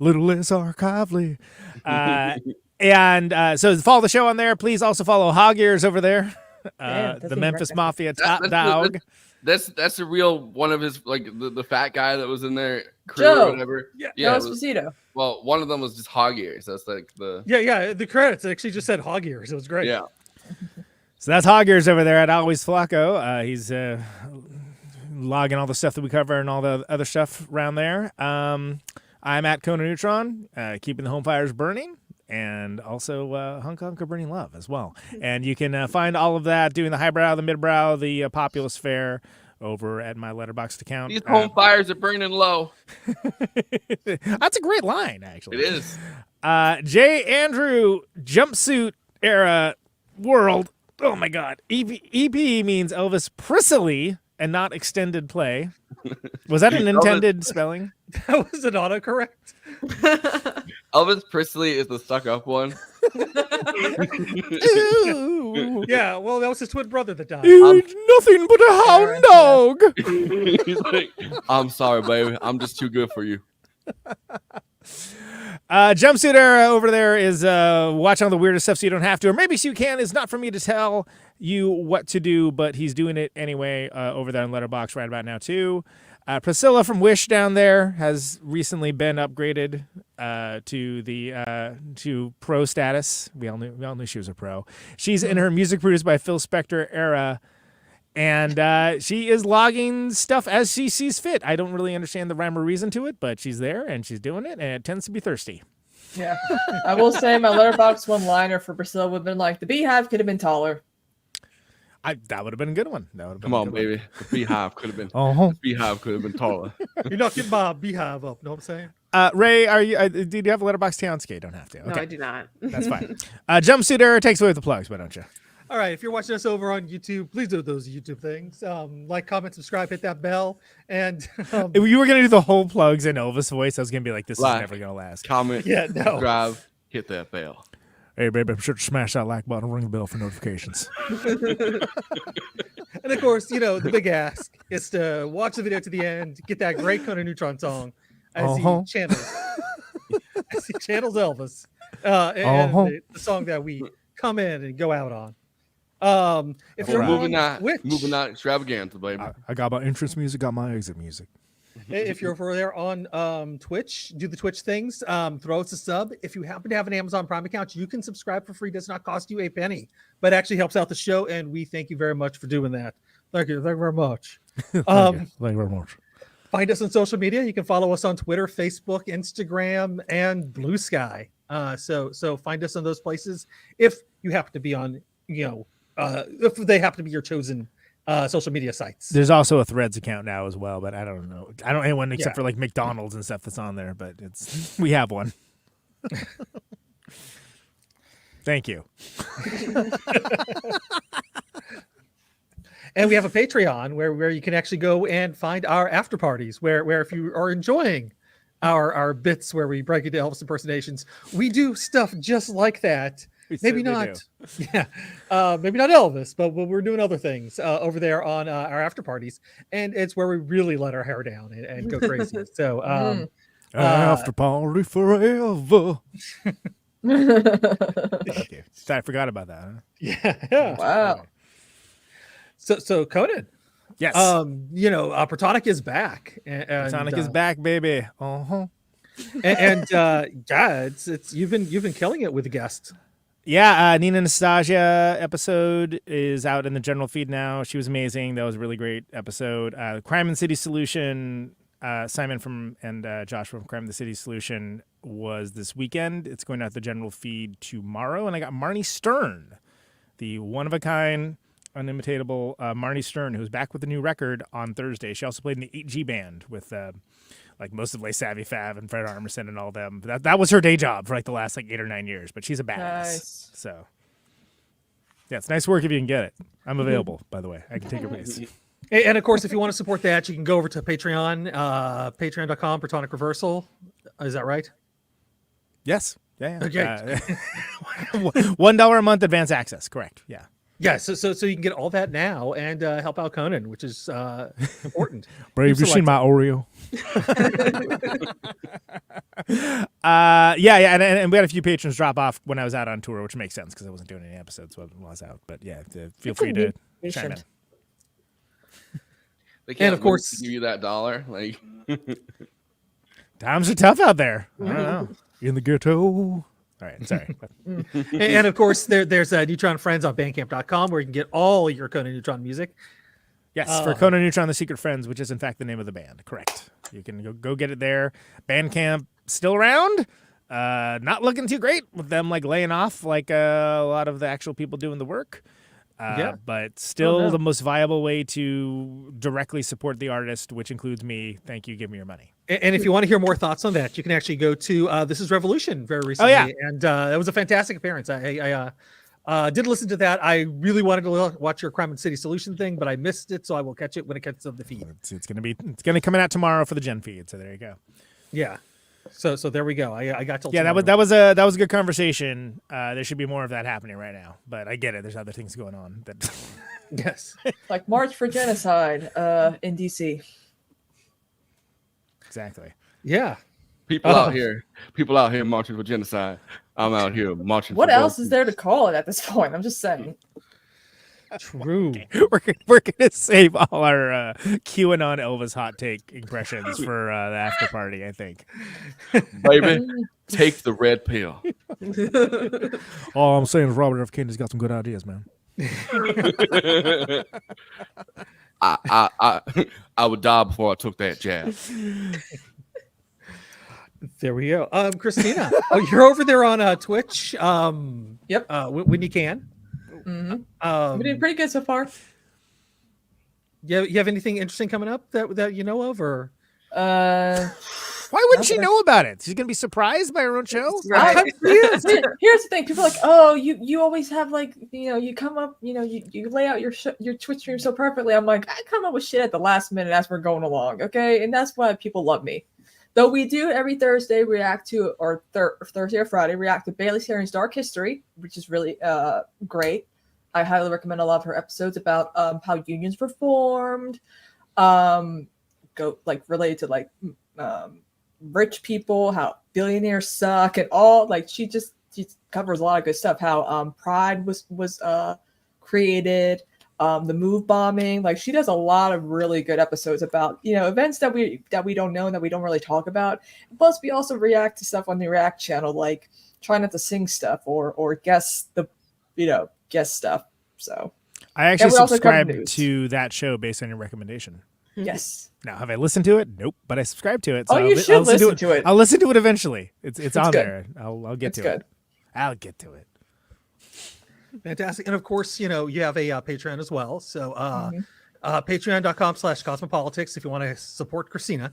Little less archively. And so follow the show on there. Please also follow Hog Ears over there. The Memphis Mafia top dog. That's a real one of his, like the fat guy that was in there crew Joe. or whatever. Yeah, Esposito. Well, one of them was just Hog Ears. That's like the The credits actually just said Hog Ears. It was great. Yeah. So that's Hog Ears over there at Always Flacco. He's logging all the stuff that we cover and all the other stuff around there. I'm at Conan Neutron, keeping the home fires burning, and also Hunk Hunker Burning Love as well. And you can find all of that, doing the highbrow, the midbrow, the populist fare over at my Letterboxd account. These home fires are burning low. That's a great line, actually. It is. J. Andrew jumpsuit era world. Oh my God. EP means Elvis Presley and not extended play. Was that an intended spelling? That was an autocorrect. Elvis Presley is the stuck-up one. Yeah, well, that was his twin brother that died. Nothing but a hound dog. He's like, I'm sorry, baby. I'm just too good for you. Jumpsuit era over there is watch all the weirdest stuff so you don't have to, or maybe so you can. It's not for me to tell you what to do, but he's doing it anyway over there on Letterboxd right about now too. Priscilla from Wish down there has recently been upgraded to pro status. We all knew she was a pro. She's in her music produced by Phil Spector era, And she is logging stuff as she sees fit. I don't really understand the rhyme or reason to it, but she's there and she's doing it, and it tends to be thirsty. Yeah. I will say my Letterboxd one-liner for Priscilla would have been like, the beehive could have been taller. That would have been a good one. That would have been Come on, baby. The beehive could have been. The beehive could have been taller. You're not getting my beehive up. Know what I'm saying? Ray, are you? Did you have a Letterboxd account? Okay, you don't have to. Okay. No, I do not. That's fine. Jumpsuit Era takes away the plugs, why don't you? All right, if you're watching us over on YouTube, please do those YouTube things. Like, comment, subscribe, hit that bell. And if you were going to do the whole plugs in Elvis voice, I was going to be like, this is never going to last. Comment, Yeah, no. subscribe, hit that bell. Hey, baby, be sure to smash that like button, ring the bell for notifications. And of course, the big ask is to watch the video to the end, get that great Conan Neutron song as he channels Elvis, and the song that we come in and go out on. If you're moving on Twitch, moving out extravaganza, baby. I got my entrance music, got my exit music. if you're over there on Twitch, do the Twitch things. Throw us a sub. If you happen to have an Amazon Prime account, you can subscribe for free. It does not cost you a penny, but actually helps out the show, and we thank you very much for doing that. Thank you very much. Thank you very much. Find us on social media. You can follow us on Twitter, Facebook, Instagram, and Blue Sky. So find us on those places if you happen to be on, if they happen to be your chosen social media sites. There's also a Threads account now as well, but I don't know. I don't know anyone except for like McDonald's and stuff that's on there, but we have one. Thank you. And we have a Patreon where you can actually go and find our after parties where if you are enjoying our bits where we break into Elvis impersonations, we do stuff just like that. Maybe not Elvis, but we're doing other things over there on our after parties, and it's where we really let our hair down and go crazy. So after party forever. Okay. I forgot about that. Huh? Yeah. Wow. Okay. So Conan. Yes. Protonic is back. Protonic is back, baby. And it's you've been killing it with the guests. Yeah, Nina Nastasia episode is out in the general feed now. She was amazing. That was a really great episode. Crime and City Solution, Simon and Josh from Crime and the City Solution was this weekend. It's going out the general feed tomorrow. And I got Marnie Stern, the one-of-a-kind, unimitatable Marnie Stern, who's back with a new record on Thursday. She also played in the 8G band with most of Les Savvy Fav and Fred Armisen and all them. That was her day job for the last 8 or 9 years, but she's a badass. Nice. So yeah, it's nice work if you can get it. I'm available, by the way. I can take a race. And of course, if you want to support that, you can go over to Patreon, patreon.com, Protonic Reversal. Is that right? Yes. Yeah. Okay. $1 a month advance access. Correct. Yeah. Yeah, so you can get all that now and help out Conan, which is important. Brave, you seen my Oreo? And we had a few patrons drop off when I was out on tour, which makes sense because I wasn't doing any episodes when I was out. But yeah, feel free to chime in. They can't, and of course, give you that $1. Times are tough out there. I don't know. In the ghetto. All right, sorry. And of course, there's Neutron Friends on Bandcamp.com where you can get all your Conan Neutron music. Yes, for Conan Neutron, The Secret Friends, which is in fact the name of the band. Correct. You can go get it there. Bandcamp still around. Not looking too great with them laying off a lot of the actual people doing the work. But still the most viable way to directly support the artist, which includes me. Thank you. Give me your money. And if you want to hear more thoughts on that, you can actually go to This Is Revolution very recently. Oh, yeah. And it was a fantastic appearance. I did listen to that. I really wanted to watch your Crime and City Solution thing, but I missed it, so I will catch it when it gets on the feed. It's gonna come out tomorrow for the Gen feed. So there you go. Yeah. So there we go. I got to. Yeah, that was a good conversation. There should be more of that happening right now, but I get it. There's other things going on. Yes, like March for Genocide in DC. Exactly. Yeah. People out here marching for genocide. I'm out here marching. What else is there to call it at this point? I'm just saying. True. Okay. We're gonna save all our QAnon Elvis hot take impressions for the after party. I think. Baby, take the red pill. All I'm saying is Robert F. Kennedy's got some good ideas, man. I would die before I took that jab. There we go. Kristina, you're over there on Twitch. Yep. When you can. We're doing pretty good so far. Yeah, you have anything interesting coming up that you know of, or? Why wouldn't she know about it? She's gonna be surprised by her own show. Here's the thing: people are like, oh, you always have like, you come up, you lay out your Twitch stream so perfectly. I'm like, I come up with shit at the last minute as we're going along, okay, and that's why people love me. Though we do every Thursday react to, or Thursday or Friday react to Bailey Saring's Dark History, which is really great. I highly recommend a lot of her episodes about how unions were formed, related to rich people, how billionaires suck, and all. Like she covers a lot of good stuff. How Pride was created, the move bombing. Like she does a lot of really good episodes about events that we don't know and that we don't really talk about. Plus, we also react to stuff on the React channel, like try not to sing stuff or guess stuff. So I actually subscribed to that show based on your recommendation. Yes. Now, have I listened to it? Nope, but I subscribed to it. So you should listen to it. I'll listen to it eventually. It's on good. there. I'll get It's to good. it. I'll get to it. Fantastic. And of course, you have a Patreon as well. So patreon.com/cosmopolitics if you want to support Kristina.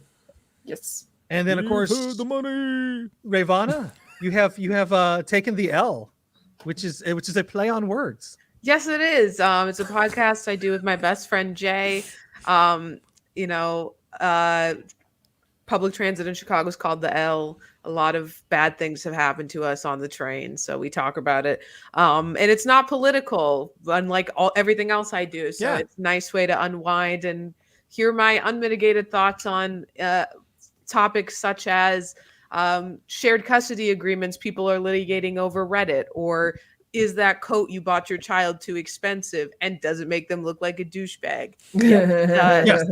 Yes. And then of course the money. Rayyvana, you have taken the L, which is a play on words. Yes, it is. It's a podcast I do with my best friend Jay. Public transit in Chicago is called the L. A lot of bad things have happened to us on the train, so we talk about it. And it's not political, unlike everything else I do. So it's a nice way to unwind and hear my unmitigated thoughts on topics such as shared custody agreements people are litigating over Reddit, or is that coat you bought your child too expensive, and does it make them look like a douchebag? Yes.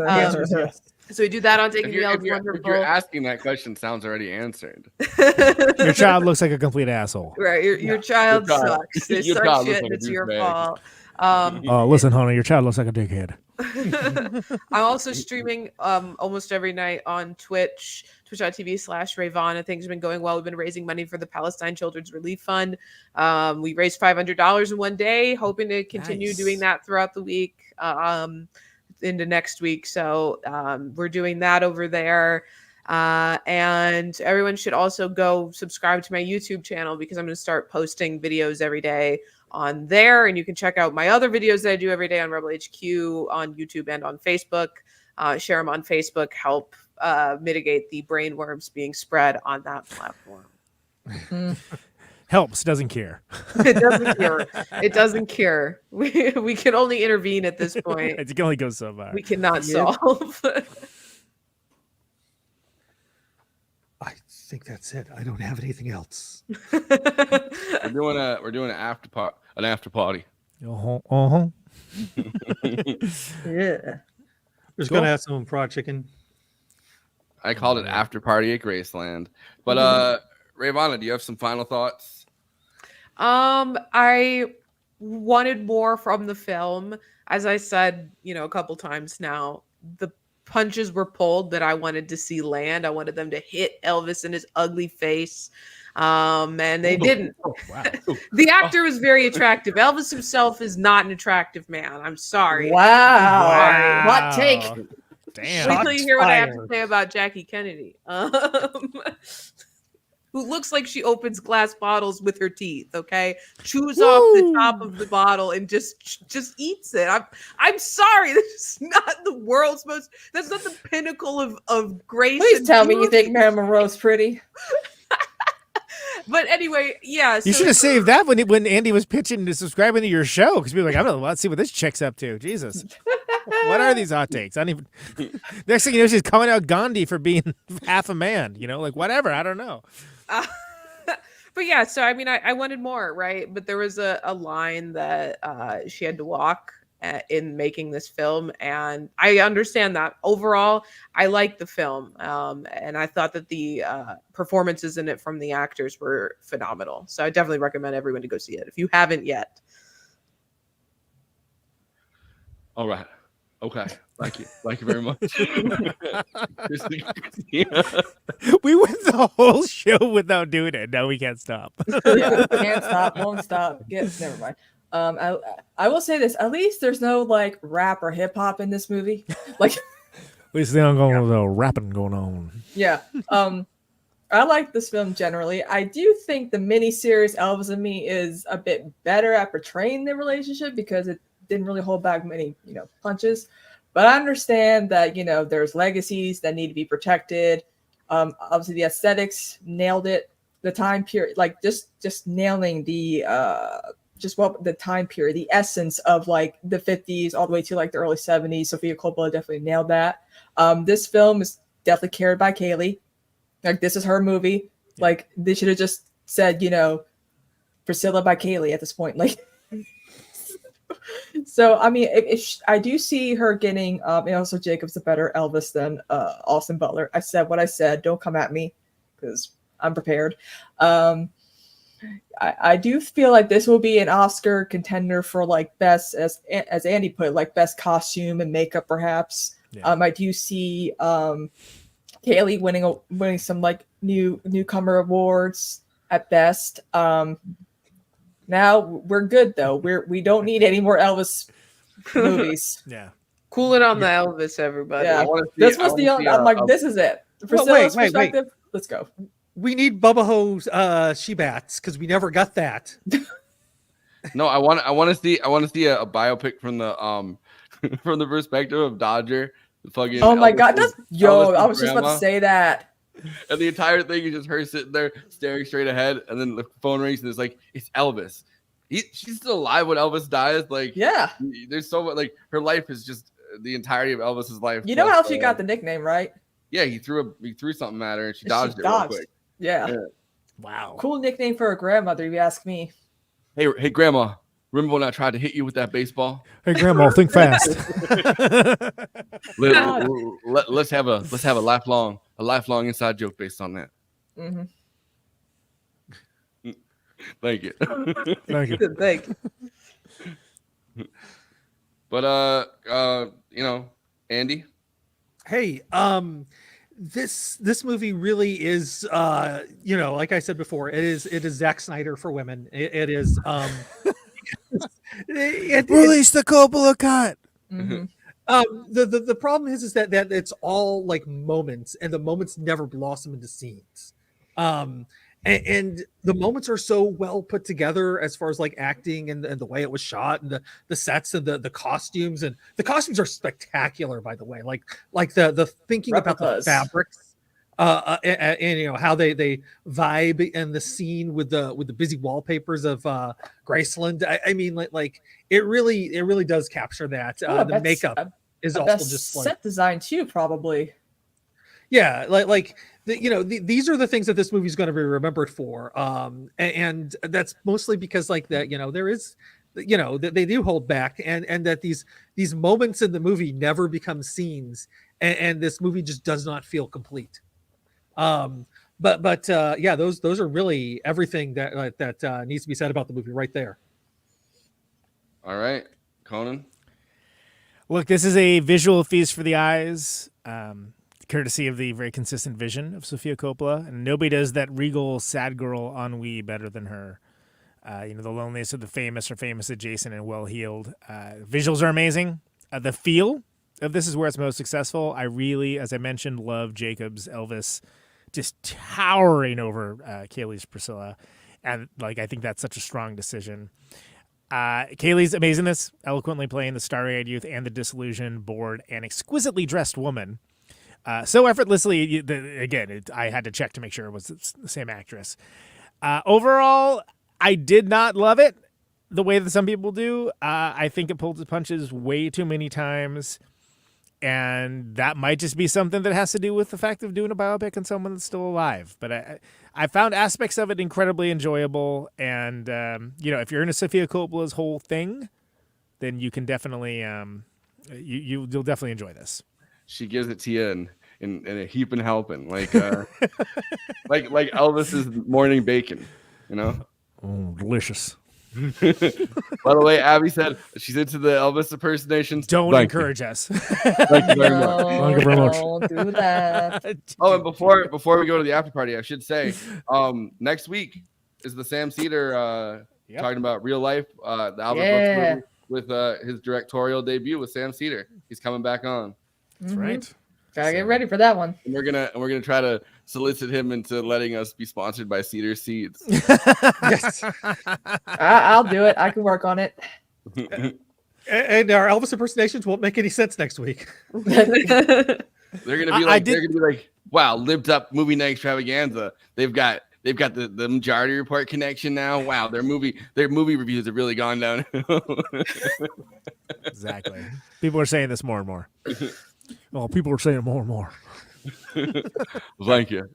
So we do that on Taking the L. If you're asking that question, sounds already answered. Your child looks like a complate asshole. Right, your child sucks. They Your suck child shit, looks and like a it's your douchebag. fault. Listen, honey, your child looks like a dickhead. I'm also streaming almost every night on Twitch, twitch.tv/Rayyvana. Things have been going well. We've been raising money for the Palestine Children's Relief Fund. We raised $500 in one day, hoping to continue doing that throughout the week into next week. So we're doing that over there. And everyone should also go subscribe to my YouTube channel, because I'm going to start posting videos every day on there, and you can check out my other videos that I do every day on Rebel HQ on YouTube and on Facebook. Share them on Facebook, help mitigate the brain worms being spread on that platform. Helps, doesn't care. It doesn't cure. It doesn't cure. We can only intervene at this point. You can only go so far. We cannot solve. I think that's it. I don't have anything else. We're doing an after party. Yeah. Just gonna have some fried chicken. I called it after party at Graceland. But Rayyvana, do you have some final thoughts? I wanted more from the film. As I said, a couple times now, the punches were pulled that I wanted to see land. I wanted them to hit Elvis in his ugly face. And they didn't. Oh, wow. The actor was very attractive. Elvis himself is not an attractive man. I'm sorry. Wow. Hot take. Damn. Wait till you hear what I have to say about Jackie Kennedy. Who looks like she opens glass bottles with her teeth, okay? Chews off the top of the bottle and just eats it. I'm sorry. That's not the world's most, that's not the pinnacle of grace. Please tell me you think Marilyn Monroe's pretty. But anyway, yeah. You should have saved that when Andy was pitching to subscribing to your show, because people were like, let's see what this chick's up to. Jesus. What are these hot takes? I don't even. Next thing you know, she's calling out Gandhi for being half a man. Whatever. I don't know. But yeah, so I mean, I wanted more, right? But there was a line that she had to walk in making this film, and I understand that. Overall, I liked the film, and I thought that the performances in it from the actors were phenomenal. So I definitely recommend everyone to go see it if you haven't yet. All right. Okay. Thank you very much. Christina. We went the whole show without doing it. Now we can't stop. Yeah, can't stop, won't stop. Never mind. I will say this: at least there's no like rap or hip hop in this movie. Like, At least they don't go with the rapping going on. yeah. I like this film generally. I do think the miniseries Elvis and Me is a bit better at portraying the relationship because it didn't really hold back many, punches. But I understand that, there's legacies that need to be protected. Obviously the aesthetics nailed it. The time period, like just nailing the the time period, the essence of like the 50s all the way to like the early 70s. Sofia Coppola definitely nailed that. This film is definitely carried by Cailee. Like, this is her movie. Yeah. Like, they should have just said, Priscilla by Cailee at this point. Like, so I mean, I do see her getting, and also Jacob's a better Elvis than Austin Butler. I said what I said. Don't come at me because I'm prepared. I do feel like this will be an Oscar contender for like best, as Andy put it, like best costume and makeup, perhaps. Yeah. I do see Cailee winning some like newcomer awards at best. Now we're good though. We don't need any more Elvis movies. Yeah, cool it on the Elvis, everybody. Yeah, this was the. I'm like, this is it. From Priscilla's perspective, let's go. We need Bubba Ho's She-Bats because we never got that. No, I want to see a biopic from the from the perspective of Dodger. Fucking oh my Elvis God, that's I was just grandma. about to say that. And the entire thing is just her sitting there staring straight ahead, and then the phone rings and it's like, it's Elvis. She's still alive when Elvis dies. Like, yeah, there's so much. Like, her life is just the entirety of Elvis's life. You know how she got the nickname, right? Yeah, he threw something at her and she dodged it real quick. Yeah. Wow. Cool nickname for a grandmother, if you ask me. Hey, Grandma. Remember when I tried to hit you with that baseball? Hey, Grandma, think fast. Let's have a lifelong inside joke based on that. Mm-hmm. Thank you. Thank you. Thank you. But Andy. Hey, this movie really is like I said before, it is Zack Snyder for women. It is release the Coppola cut. Mm-hmm. The problem is that it's all like moments, and the moments never blossom into scenes. And the moments are so well put together as far as like acting and the way it was shot and the sets and the costumes, and the costumes are spectacular, by the way. Like the thinking Replicas. about the fabrics. And how they vibe in the scene with the busy wallpapers of Graceland. I mean, like it really does capture that. The makeup is also just like set design too, probably. Yeah, these are the things that this movie is going to be remembered for, and that's mostly because like that there is they do hold back, and that these moments in the movie never become scenes, and this movie just does not feel complete. But those are really everything that needs to be said about the movie right there. All right, Conan. Look, this is a visual feast for the eyes, courtesy of the very consistent vision of Sofia Coppola, and nobody does that regal sad girl ennui better than her. The loneliness of the famous or famous adjacent and well-heeled. Visuals are amazing. The feel of this is where it's most successful. I really, as I mentioned, love Jacob's Elvis just towering over Cailee's Priscilla. And I think that's such a strong decision. Cailee's amazing this, eloquently playing the starry-eyed youth and the disillusioned, bored, and exquisitely dressed woman. So effortlessly, I had to check to make sure it was the same actress. Overall, I did not love it the way that some people do. I think it pulled its punches way too many times. And that might just be something that has to do with the fact of doing a biopic on someone that's still alive. But I found aspects of it incredibly enjoyable. And, if you're into Sofia Coppola's whole thing, then you can definitely, you'll definitely enjoy this. She gives it to you in a heap and helping, like Elvis's morning bacon, Oh, delicious. By the way, Abby said she's into the Elvis impersonations. Don't Thank you. encourage us. Thank you very much. Thank you very much. Don't do that. Oh, and before we go to the after party, I should say, next week is the Sam Cedar talking about real life, the Albert Yeah. Brooks movie with his directorial debut with Sam Cedar. He's coming back on. That's right. Gotta get ready for that one. And we're gonna try to solicit him into letting us be sponsored by Cedar Seeds. Yes. I'll do it. I can work on it. And our Elvis impersonations won't make any sense next week. They're gonna be like, wow, lived up movie night extravaganza. They've got the majority report connection now. Wow, their movie reviews have really gone down. Exactly. People are saying this more and more. Well, people are saying it more and more. Thank you.